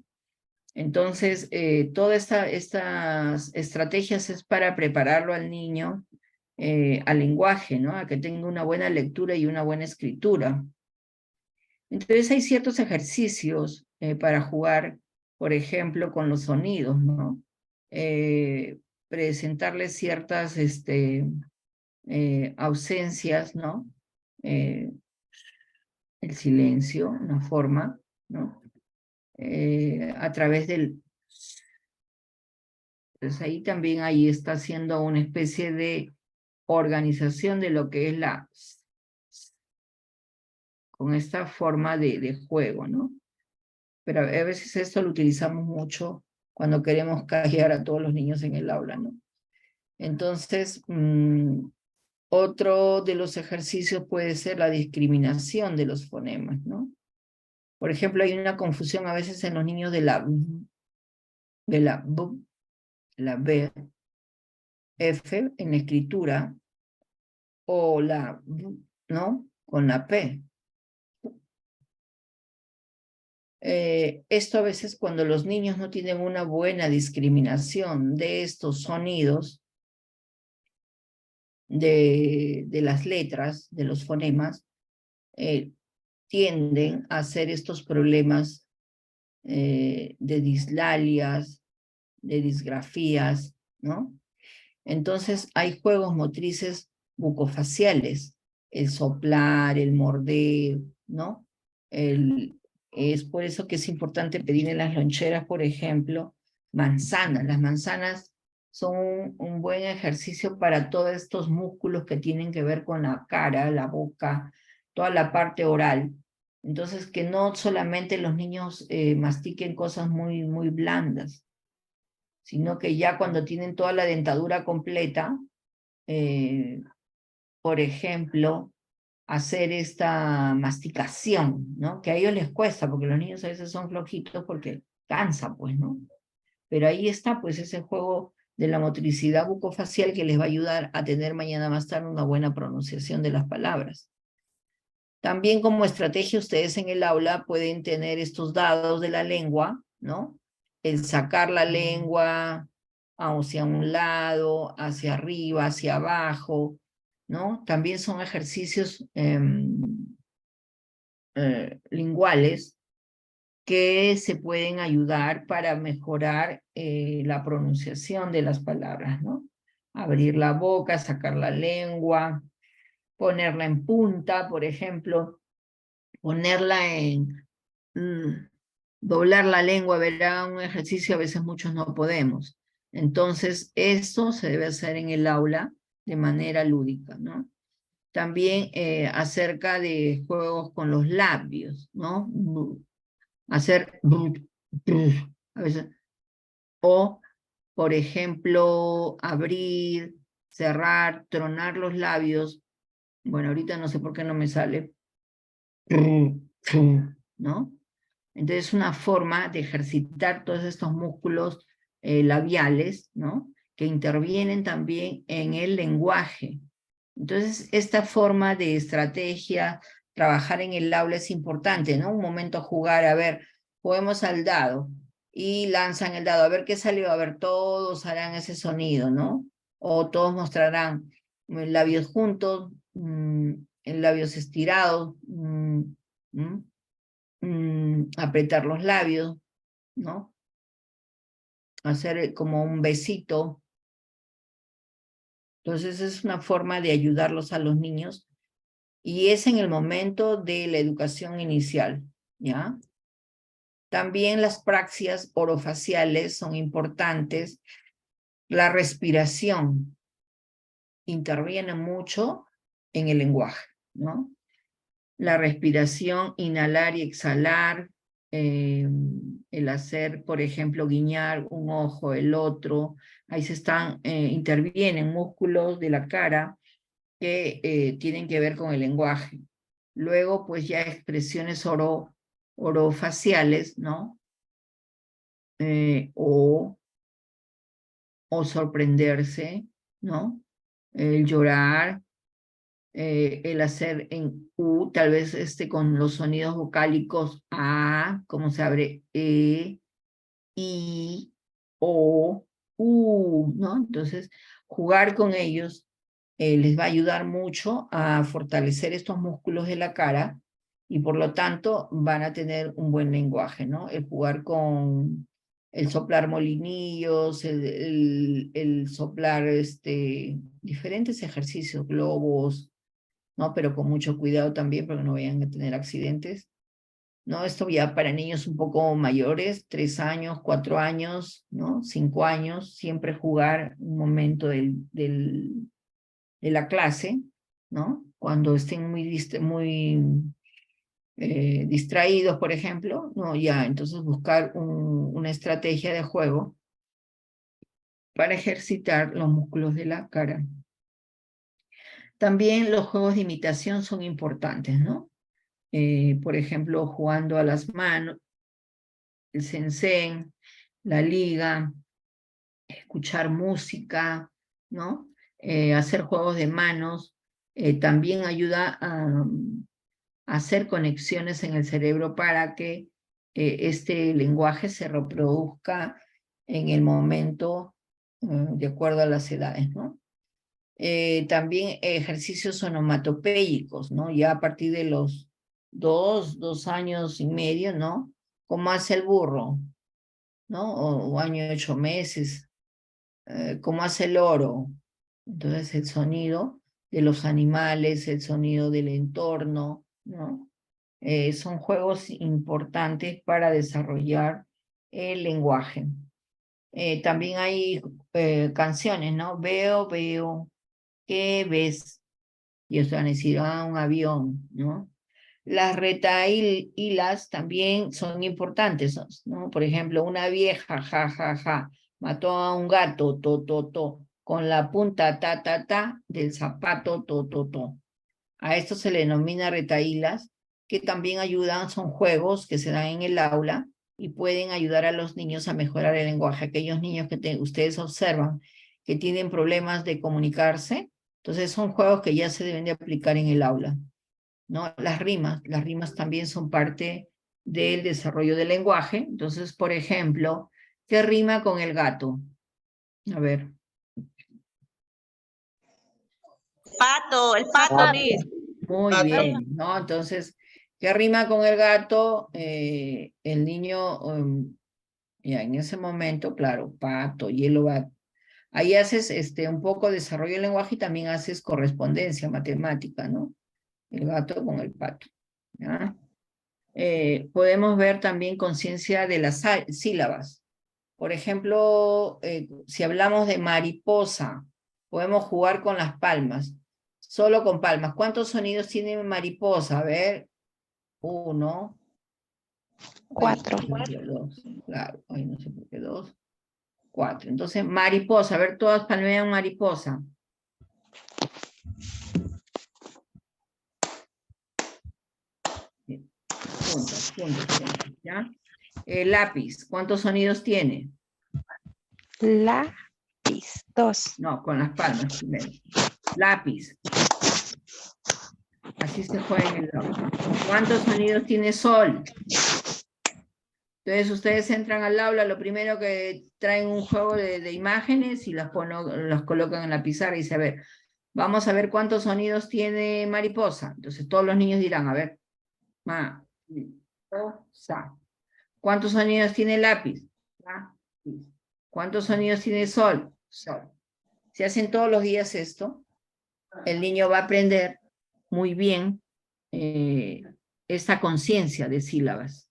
Entonces, todas estas estrategias es para prepararlo al niño al lenguaje, ¿no? A que tenga una buena lectura y una buena escritura. Entonces hay ciertos ejercicios para jugar, por ejemplo, con los sonidos, ¿no? Presentarles ciertas ausencias, ¿no? El silencio, una forma, ¿no? A través del... Entonces ahí también ahí está haciendo una especie de organización de lo que es con esta forma de juego, ¿no? Pero a veces esto lo utilizamos mucho cuando queremos callar a todos los niños en el aula, ¿no? Entonces, otro de los ejercicios puede ser la discriminación de los fonemas, ¿no? Por ejemplo, hay una confusión a veces en los niños de la B, la B, F en la escritura, o la B, ¿no? Con la P. Esto a veces cuando los niños no tienen una buena discriminación de estos sonidos, de las letras, de los fonemas, tienden a hacer estos problemas de dislalias, de disgrafías, ¿no? Entonces hay juegos motrices bucofaciales, el soplar, el morder, ¿no? Es por eso que es importante pedir en las loncheras, por ejemplo, manzanas. Las manzanas son un buen ejercicio para todos estos músculos que tienen que ver con la cara, la boca, toda la parte oral. Entonces, que no solamente los niños mastiquen cosas muy, muy blandas, sino que ya cuando tienen toda la dentadura completa, por ejemplo, hacer esta masticación, ¿no? Que a ellos les cuesta, porque los niños a veces son flojitos porque cansan, pues, ¿no? Pero ahí está, pues, ese juego de la motricidad bucofacial que les va a ayudar a tener mañana más tarde una buena pronunciación de las palabras. También como estrategia ustedes en el aula pueden tener estos dados de la lengua, ¿no? El sacar la lengua hacia un lado, hacia arriba, hacia abajo, ¿no? También son ejercicios linguales que se pueden ayudar para mejorar la pronunciación de las palabras, ¿no? Abrir la boca, sacar la lengua, ponerla en punta, por ejemplo, ponerla en... doblar la lengua, verá, un ejercicio a veces muchos no podemos. Entonces, esto se debe hacer en el aula de manera lúdica, ¿no? También acerca de juegos con los labios, ¿no? Hacer a veces, o, por ejemplo, abrir, cerrar, tronar los labios. Bueno, ahorita no sé por qué no me sale, ¿no? Entonces es una forma de ejercitar todos estos músculos labiales, ¿no? Que intervienen también en el lenguaje. Entonces esta forma de estrategia, trabajar en el aula es importante, ¿no? Un momento jugar, a ver, juguemos al dado y lanzan el dado, a ver qué salió, a ver, todos harán ese sonido, ¿no? O todos mostrarán labios juntos, labios estirados, apretar los labios, ¿no? Hacer como un besito. Entonces es una forma de ayudarlos a los niños y es en el momento de la educación inicial, ¿ya? También las praxias orofaciales son importantes. La respiración interviene mucho en el lenguaje, ¿no? La respiración, inhalar y exhalar, el hacer, por ejemplo, guiñar un ojo, el otro, ahí se intervienen músculos de la cara que tienen que ver con el lenguaje. Luego, pues ya expresiones orofaciales, ¿no? O sorprenderse, ¿no? El llorar, el hacer en U, tal vez con los sonidos vocálicos A, como se abre I, O, U, ¿no? Entonces, jugar con ellos les va a ayudar mucho a fortalecer estos músculos de la cara y por lo tanto van a tener un buen lenguaje, ¿no? El jugar con el soplar molinillos, el soplar diferentes ejercicios, globos, ¿no? Pero con mucho cuidado también para que no vayan a tener accidentes, ¿no? Esto ya para niños un poco mayores, 3 años, 4 años, ¿no? 5 años, siempre jugar un momento de la clase, ¿no? Cuando estén muy distraídos, por ejemplo, ¿no? Ya, entonces buscar una estrategia de juego para ejercitar los músculos de la cara. También los juegos de imitación son importantes, ¿no? por ejemplo, jugando a las manos, el sensén, la liga, escuchar música, ¿no? Hacer juegos de manos, también ayuda a hacer conexiones en el cerebro para que este lenguaje se reproduzca en el momento de acuerdo a las edades, ¿no? También ejercicios onomatopéyicos, ¿no? Ya a partir de los 2 años y medio, ¿no? ¿Cómo hace el burro? ¿No? O año y 8 meses. ¿Cómo hace el loro? Entonces el sonido de los animales, el sonido del entorno, ¿no? Son juegos importantes para desarrollar el lenguaje. También hay canciones, ¿no? Veo, ¿qué ves? Y eso van a decir, un avión, ¿no? Las retahílas también son importantes, ¿no? Por ejemplo, una vieja, ja, ja, ja, mató a un gato, con la punta, ta, del zapato, to. A esto se le denomina retahílas, que también ayudan, son juegos que se dan en el aula y pueden ayudar a los niños a mejorar el lenguaje. Aquellos niños que ustedes observan que tienen problemas de comunicarse, entonces son juegos que ya se deben de aplicar en el aula, ¿no? Las rimas también son parte del desarrollo del lenguaje. Entonces, por ejemplo, ¿qué rima con el gato? A ver. Pato, el pato, Miss. Muy bien, ¿no? Entonces, ¿qué rima con el gato? El niño, ya en ese momento, claro, pato, hielo, gato. Ahí haces un poco de desarrollo del lenguaje y también haces correspondencia matemática, ¿no? El gato con el pato, ¿ya? Podemos ver también conciencia de las sílabas. Por ejemplo, si hablamos de mariposa, podemos jugar con las palmas, solo con palmas. ¿Cuántos sonidos tiene mariposa? A ver, 1. 4. 2, claro, ay, no sé por qué 2. 4. Entonces, mariposa, a ver, todas palmean mariposa. Juntas, ¿ya? Lápiz, ¿cuántos sonidos tiene? Lápiz, 2. No, con las palmas primero. Lápiz. Así se juega en el aula. ¿Cuántos sonidos tiene sol? Entonces ustedes entran al aula, lo primero que traen un juego de imágenes y las colocan en la pizarra y dicen, a ver, vamos a ver cuántos sonidos tiene mariposa. Entonces todos los niños dirán, a ver, mariposa. ¿Cuántos sonidos tiene lápiz? Lápiz. ¿Cuántos sonidos tiene sol? Sol. Si hacen todos los días esto, el niño va a aprender muy bien esta conciencia de sílabas.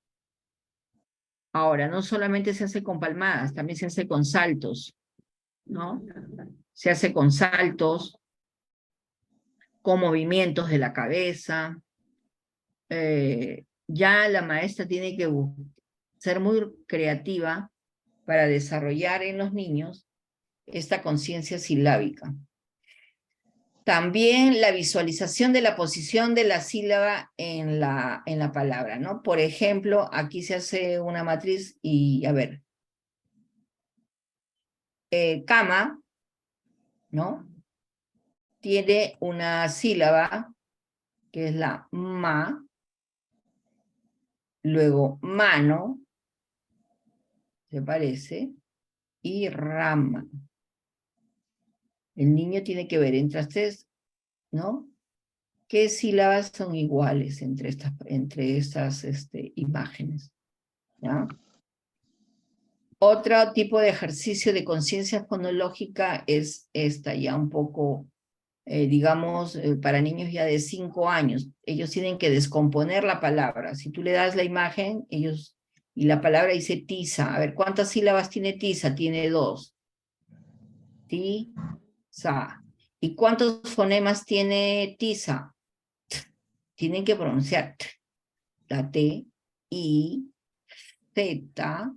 Ahora, no solamente se hace con palmadas, también se hace con saltos, ¿no? Se hace con saltos, con movimientos de la cabeza. Ya la maestra tiene que ser muy creativa para desarrollar en los niños esta conciencia silábica. También la visualización de la posición de la sílaba en la palabra, ¿no? Por ejemplo, aquí se hace una matriz y, a ver, cama, ¿no? Tiene una sílaba que es la ma, luego mano, ¿se parece? Y rama. El niño tiene que ver entre estas, ¿no? ¿Qué sílabas son iguales entre estas imágenes? ¿Ya? Otro tipo de ejercicio de conciencia fonológica es esta, ya un poco, digamos, para niños ya de 5 años. Ellos tienen que descomponer la palabra. Si tú le das la imagen, y la palabra dice tiza. A ver, ¿cuántas sílabas tiene tiza? Tiene 2. Tiza. ¿Y cuántos fonemas tiene tiza? Tienen que pronunciar la T, I, Z,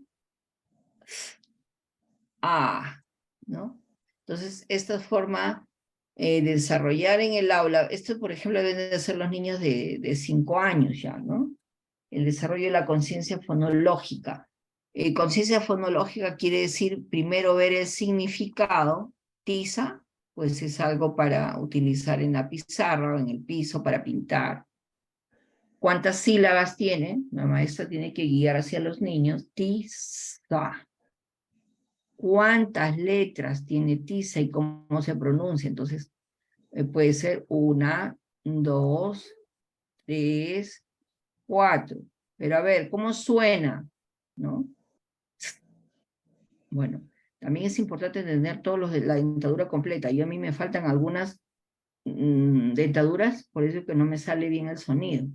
A, ¿no? Entonces, esta forma desarrollar en el aula, esto por ejemplo deben de ser los niños de 5 años ya, ¿no? El desarrollo de la conciencia fonológica. Conciencia fonológica quiere decir primero ver el significado. Tiza, pues es algo para utilizar en la pizarra o en el piso para pintar. ¿Cuántas sílabas tiene? La maestra tiene que guiar hacia los niños. Tiza. ¿Cuántas letras tiene tiza y cómo se pronuncia? Entonces, puede ser 1, 2, 3, 4. Pero a ver, ¿cómo suena? ¿No? Bueno, también es importante tener todos los de la dentadura completa. A mí me faltan algunas dentaduras, por eso es que no me sale bien el sonido,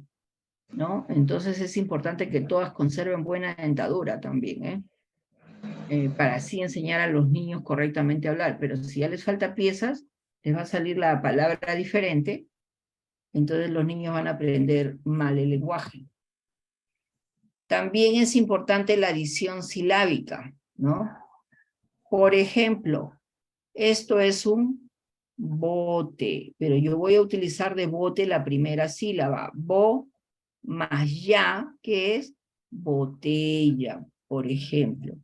¿no? Entonces es importante que todas conserven buena dentadura también, para así enseñar a los niños correctamente a hablar. Pero si ya les falta piezas, les va a salir la palabra diferente, entonces los niños van a aprender mal el lenguaje. También es importante la adición silábica, ¿no? Por ejemplo, esto es un bote, pero yo voy a utilizar de bote la primera sílaba, bo más ya, que es botella, por ejemplo.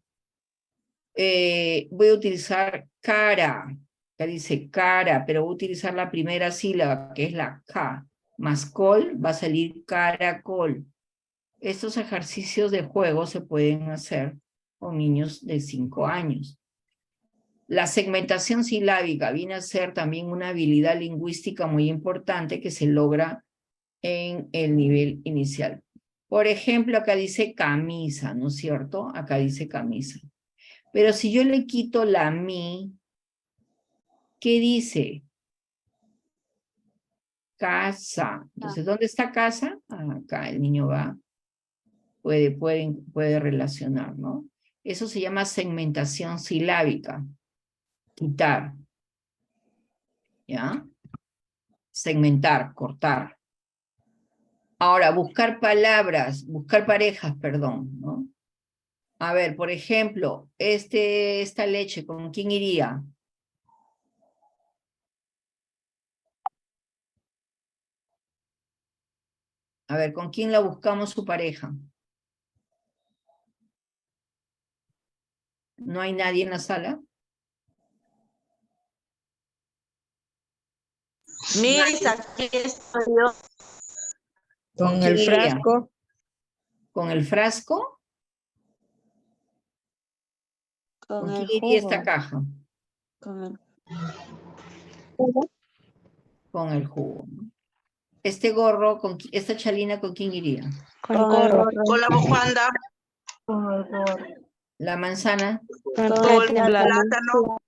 Voy a utilizar cara, acá dice cara, pero voy a utilizar la primera sílaba, que es la K, más col, va a salir caracol. Estos ejercicios de juego se pueden hacer con niños de 5 años. La segmentación silábica viene a ser también una habilidad lingüística muy importante que se logra en el nivel inicial. Por ejemplo, acá dice camisa, ¿no es cierto? Acá dice camisa. Pero si yo le quito la mi, ¿qué dice? Casa. Entonces, ¿dónde está casa? Acá el niño va, puede relacionar, ¿no? Eso se llama segmentación silábica. Quitar. ¿Ya? Segmentar, cortar. Ahora, buscar palabras, buscar parejas, perdón, ¿no? A ver, por ejemplo, esta leche, ¿con quién iría? A ver, ¿con quién la buscamos su pareja? ¿No hay nadie en la sala? Miss, aquí estoy yo. ¿Con el quién iría? frasco. ¿Con el frasco? ¿Con quién iría esta caja? Con el Con el jugo, ¿no? Este gorro, esta chalina, ¿con quién iría? Con el gorro. Con la bufanda. Con el gorro. La manzana. Con Con el el plátano. plátano.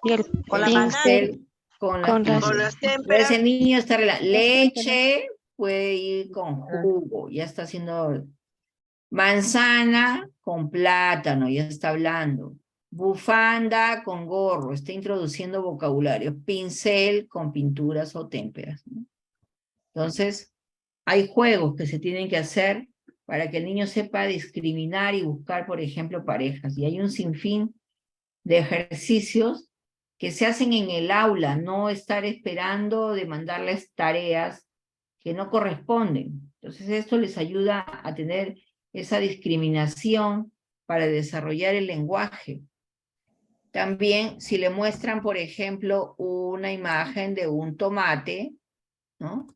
Y el Con la pincel. banana. Con las Entonces témperas. el niño está leche, puede ir con jugo, ya está haciendo manzana con plátano, ya está hablando. Bufanda con gorro, está introduciendo vocabulario. Pincel con pinturas o témperas, ¿no? Entonces, hay juegos que se tienen que hacer para que el niño sepa discriminar y buscar, por ejemplo, parejas. Y hay un sinfín de ejercicios que se hacen en el aula, no estar esperando de mandarles tareas que no corresponden. Entonces esto les ayuda a tener esa discriminación para desarrollar el lenguaje. También si le muestran, por ejemplo, una imagen de un tomate, ¿no?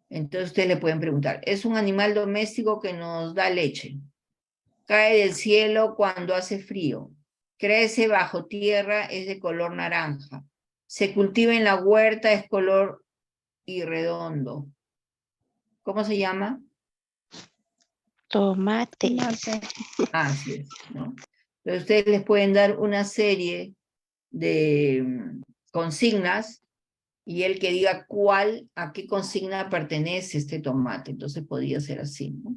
Entonces ustedes le pueden preguntar, ¿es un animal doméstico que nos da leche? Cae del cielo cuando hace frío. Crece bajo tierra, es de color naranja. Se cultiva en la huerta, es color irredondo. ¿Cómo se llama? Tomate. Así es, ¿no? Entonces ustedes les pueden dar una serie de consignas y el que diga a qué consigna pertenece este tomate. Entonces podría ser así, ¿no?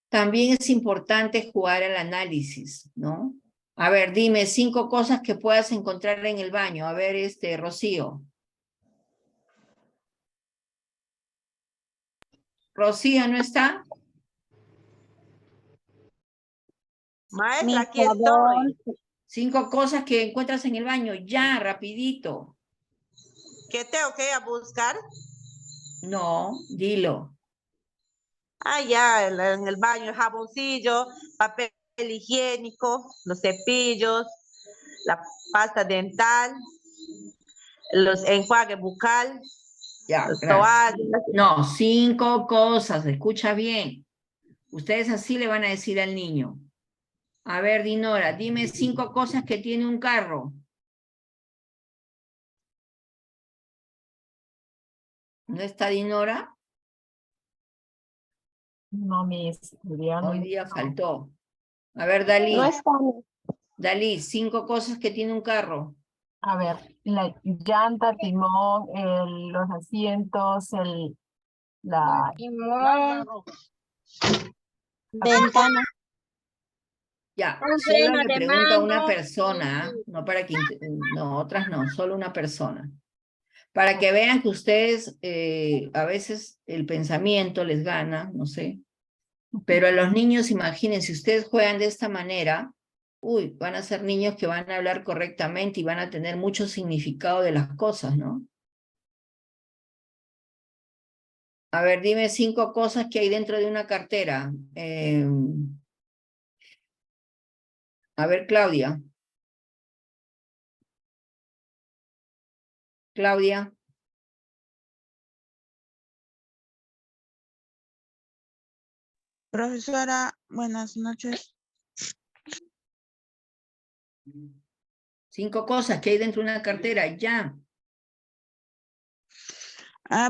También es importante jugar al análisis, ¿no? A ver, dime 5 cosas que puedas encontrar en el baño. A ver, Rocío. ¿Rocío no está? Maestra, aquí estoy. 5 cosas que encuentras en el baño, ya, rapidito. ¿Qué tengo que ir a buscar? No, dilo. Ah, ya, en el baño, el jaboncillo, papel higiénico, los cepillos, la pasta dental, los enjuagues bucal, Ya, los gracias. toallas. No, 5 cosas, escucha bien. Ustedes así le van a decir al niño. A ver, Dinora, dime 5 cosas que tiene un carro. ¿No está Dinora? No, Hoy día faltó. A ver, Dalí. No está. Dalí, 5 cosas que tiene un carro. A ver, la llanta, timón, los asientos, la Ventana. Ya, Un solo freno le de pregunto a una mano. persona, no para que, no, otras no, solo una persona. Para que vean que ustedes, a veces el pensamiento les gana, no sé, pero a los niños, imagínense, si ustedes juegan de esta manera, uy, van a ser niños que van a hablar correctamente y van a tener mucho significado de las cosas, ¿no? A ver, dime 5 cosas que hay dentro de una cartera. A ver, Claudia. Claudia. Profesora, buenas noches. 5 cosas que hay dentro de una cartera, ya.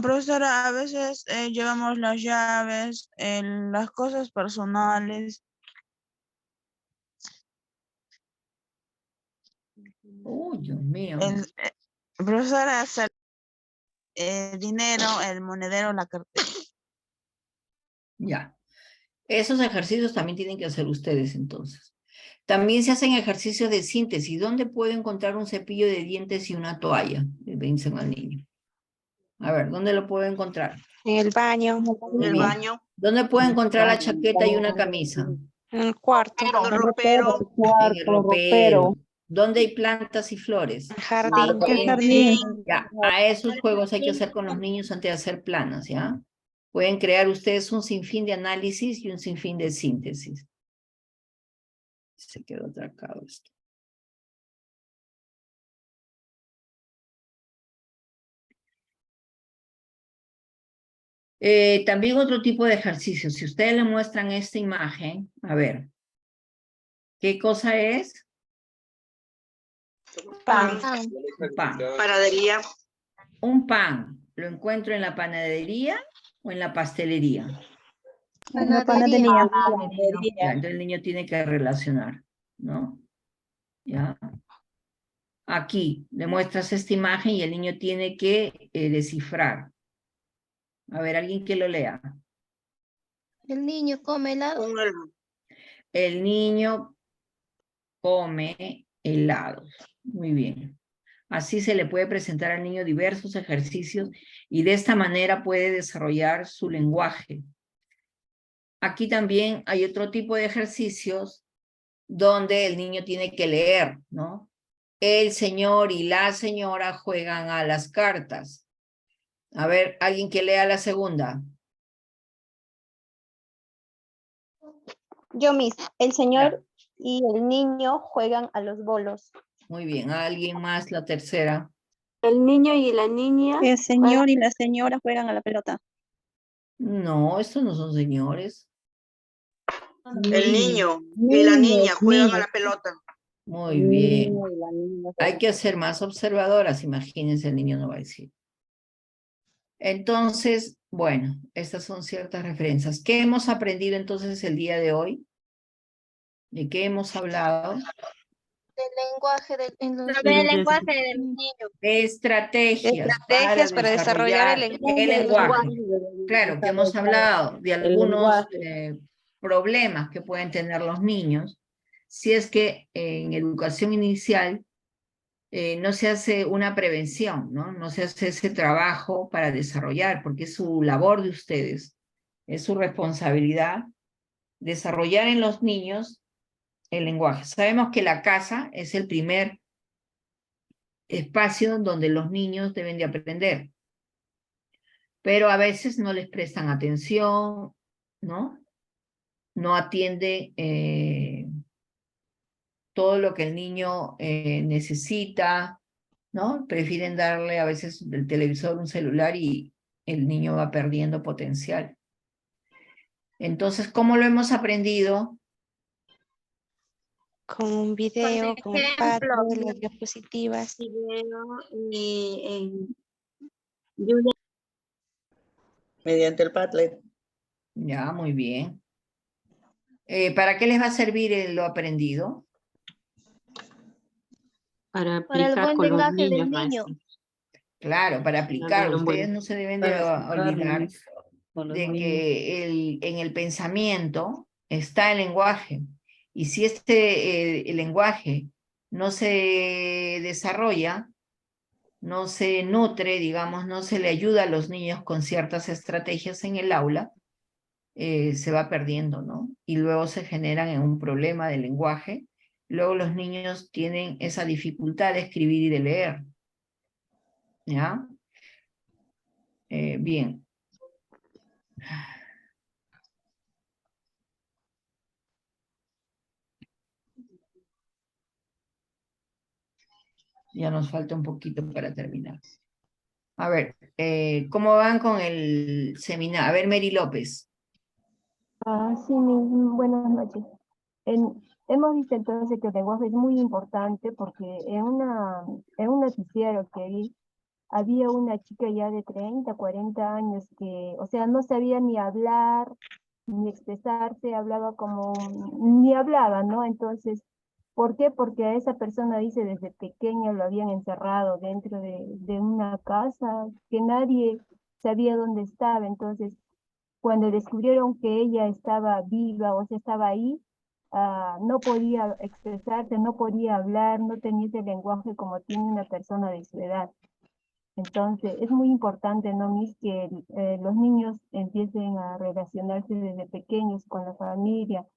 Profesora, a veces llevamos las llaves, las cosas personales. Uy, Dios mío. Profesora, dinero, el monedero, la cartera. Ya. Esos ejercicios también tienen que hacer ustedes entonces. También se hacen ejercicios de síntesis. ¿Dónde puedo encontrar un cepillo de dientes y una toalla? Le dicen al niño. A ver, ¿dónde lo puedo encontrar? En el baño. Muy El bien. baño, ¿Dónde puedo encontrar la chaqueta y una camisa? En el cuarto. el ropero, En el ropero. ¿Dónde hay plantas y flores? El jardín. el jardín, Ya, a esos juegos hay que hacer con los niños antes de hacer planas, ¿ya? Pueden crear ustedes un sinfín de análisis y un sinfín de síntesis. Se quedó atracado esto. También otro tipo de ejercicio. Si ustedes le muestran esta imagen, a ver, ¿qué cosa es? pan, Un pan. panadería, Un pan, ¿lo encuentro en la panadería o en la pastelería? En la panadería. Ya, entonces el niño tiene que relacionar, ¿no? Ya. Aquí le muestras esta imagen y el niño tiene que descifrar. A ver, alguien que lo lea. El niño come helado. El niño come helados. Muy bien. Así se le puede presentar al niño diversos ejercicios y de esta manera puede desarrollar su lenguaje. Aquí también hay otro tipo de ejercicios donde el niño tiene que leer, ¿no? El señor y la señora juegan a las cartas. A ver, alguien que lea la segunda. Yo misma. El señor y el niño juegan a los bolos. Muy bien, ¿alguien más la tercera? El niño y la niña. El señor y la señora juegan a la pelota. No, estos no son señores. el niño y la niña juegan a la pelota. Muy bien. Hay que ser más observadoras, imagínense, el niño no va a decir. Entonces, bueno, estas son ciertas referencias. ¿Qué hemos aprendido entonces el día de hoy? ¿De qué hemos hablado? Del lenguaje Sobre el lenguaje de los niños. Estrategias Para desarrollar el lenguaje. Claro, que hemos hablado de algunos problemas que pueden tener los niños si es que en educación inicial no se hace una prevención, ¿no? No se hace ese trabajo para desarrollar, porque es su labor de ustedes, es su responsabilidad desarrollar en los niños el lenguaje. Sabemos que la casa es el primer espacio donde los niños deben de aprender, pero a veces no les prestan atención, ¿no? No atiende todo lo que el niño necesita, ¿no? Prefieren darle a veces del televisor un celular y el niño va perdiendo potencial. Entonces, ¿cómo lo hemos aprendido? Con un video, con el Padlet, las diapositivas. Mediante el Padlet. Ya, muy bien. ¿Para qué les va a servir lo aprendido? Para Para el aplicar buen con los lenguaje del niños, niño. maestro. Claro, para aplicar. Darle un buen- Ustedes no se deben de para olvidar aplicarlo con los de niños. que en el pensamiento está el lenguaje. Y si el lenguaje no se desarrolla, no se nutre, digamos, no se le ayuda a los niños con ciertas estrategias en el aula, se va perdiendo, ¿no? Y luego se generan en un problema de lenguaje. Luego los niños tienen esa dificultad de escribir y de leer. ¿Ya? Bien. Ya nos falta un poquito para terminar. A ver, ¿cómo van con el seminario? A ver, Mary López. Sí, buenas noches. Hemos visto entonces que el lenguaje es muy importante porque en un noticiero que vi, había una chica ya de 30, 40 años que, o sea, no sabía ni hablar, ni expresarse, hablaba como, ni hablaba, ¿no? Entonces, ¿por qué? Porque a esa persona, dice, desde pequeño lo habían encerrado dentro de una casa, que nadie sabía dónde estaba. Entonces, cuando descubrieron que ella estaba viva, o sea, estaba ahí, no podía expresarse, no podía hablar, no tenía ese lenguaje como tiene una persona de su edad. Entonces, es muy importante, ¿no, Miss, que los niños empiecen a relacionarse desde pequeños con la familia,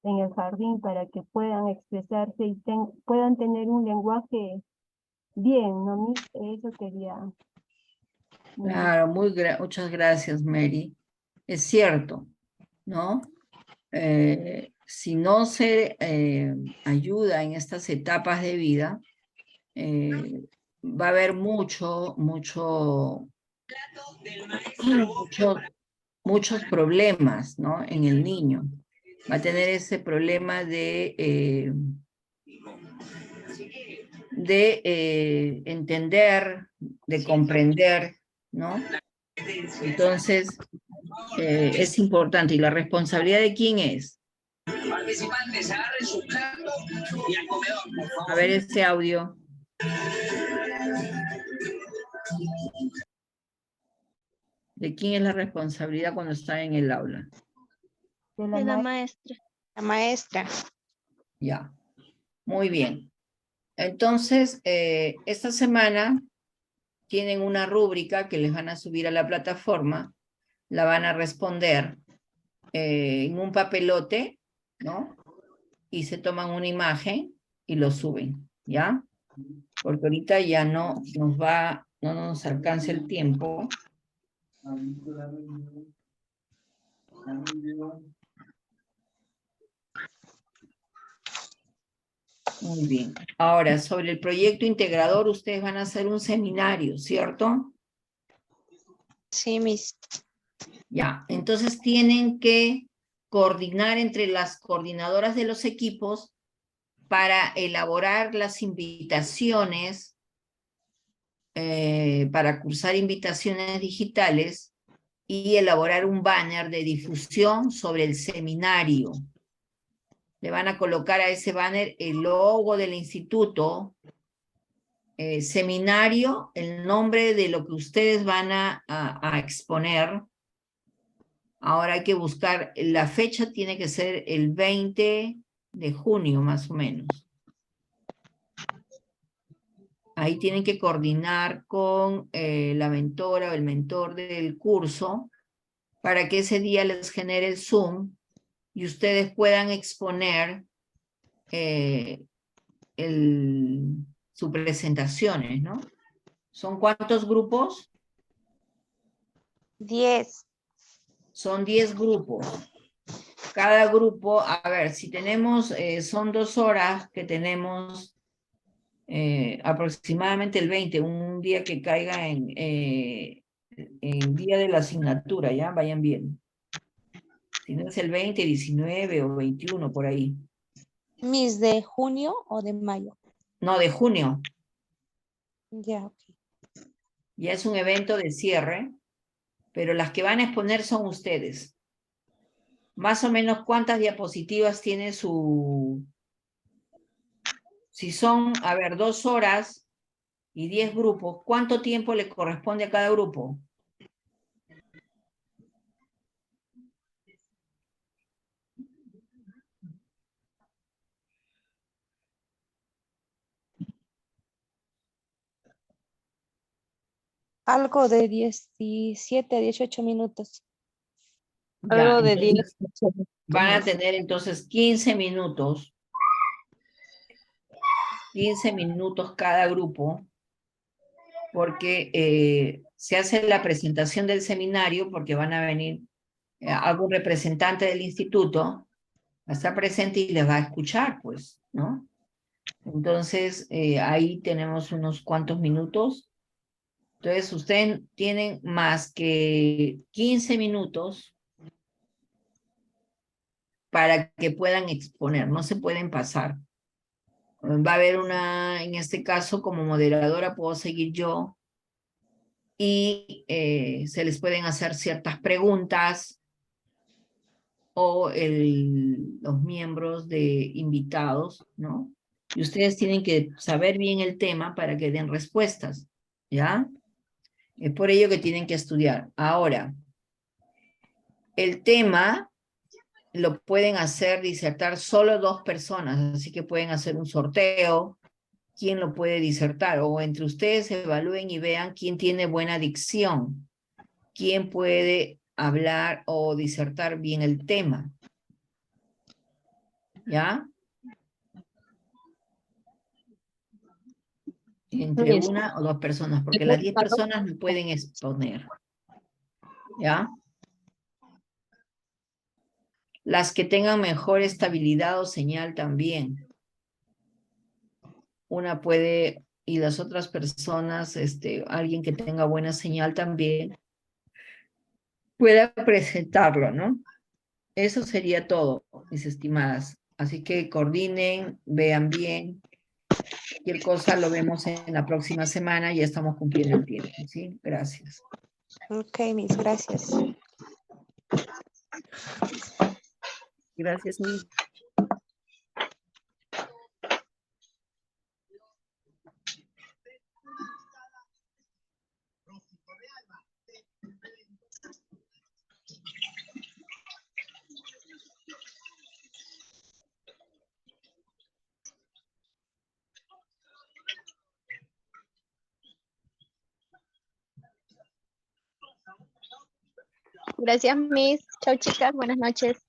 en el jardín, para que puedan expresarse y puedan tener un lenguaje bien, ¿no, Miss? Eso quería. Claro, muchas gracias, Mary. Es cierto, ¿no? Si no se ayuda en estas etapas de vida, va a haber muchos problemas, ¿no? En el niño. Va a tener ese problema de entender, de comprender, ¿no? Entonces, es importante. ¿Y la responsabilidad de quién es? Participantes, agarren sus platos y al comedor, por favor. A ver ese audio. ¿De quién es la responsabilidad cuando está en el aula? De la maestra. La maestra. Ya, muy bien. Entonces, esta semana tienen una rúbrica que les van a subir a la plataforma, la van a responder en un papelote, ¿no? Y se toman una imagen y lo suben, ¿ya? Porque ahorita ya no nos alcanza el tiempo. Muy bien. Ahora, sobre el proyecto integrador, ustedes van a hacer un seminario, ¿cierto? Sí, Miss. Ya, entonces tienen que coordinar entre las coordinadoras de los equipos para elaborar las invitaciones, para cursar invitaciones digitales y elaborar un banner de difusión sobre el seminario. Le van a colocar a ese banner el logo del instituto, seminario, el nombre de lo que ustedes van a exponer. Ahora hay que buscar, la fecha tiene que ser el 20 de junio, más o menos. Ahí tienen que coordinar con la mentora o el mentor del curso para que ese día les genere el Zoom y ustedes puedan exponer sus presentaciones, ¿no? ¿Son cuántos grupos? 10. Son 10 grupos. Cada grupo, a ver, si tenemos, son 2 horas que tenemos aproximadamente el 20, un día que caiga en día de la asignatura, ¿ya? Vayan bien. Si no es el 20, 19 o 21, por ahí. ¿Mis de junio o de mayo? No, de junio. Ya, ok. Ya es un evento de cierre, pero las que van a exponer son ustedes. Más o menos, ¿cuántas diapositivas tiene su... Si son, a ver, 2 horas y 10 grupos, ¿cuánto tiempo le corresponde a cada grupo? Algo de 17 a 18 minutos. Ya, Algo de 10. entonces van a tener entonces 15 minutos. 15 minutos cada grupo, porque se hace la presentación del seminario, porque van a venir algún representante del instituto, va a estar presente y les va a escuchar, pues, ¿no? Entonces, ahí tenemos unos cuantos minutos. Entonces, ustedes tienen más que 15 minutos para que puedan exponer, no se pueden pasar. Va a haber una, en este caso, como moderadora puedo seguir yo, y se les pueden hacer ciertas preguntas o los miembros de invitados, ¿no? Y ustedes tienen que saber bien el tema para que den respuestas, ¿ya? Es por ello que tienen que estudiar. Ahora, el tema lo pueden hacer, disertar solo 2 personas, así que pueden hacer un sorteo, quién lo puede disertar, o entre ustedes evalúen y vean quién tiene buena dicción, quién puede hablar o disertar bien el tema. ¿Ya? Entre Listo. 1 o 2 personas, porque las 10 personas no pueden exponer. ¿Ya? Las que tengan mejor estabilidad o señal también. Una puede, y las otras personas, alguien que tenga buena señal también, pueda presentarlo, ¿no? Eso sería todo, mis estimadas. Así que coordinen, vean bien. Cualquier cosa lo vemos en la próxima semana, ya estamos cumpliendo el tiempo, ¿sí? Gracias. Ok, mis gracias. Gracias, Miss. Gracias, Miss. Chao, chicas. Buenas noches.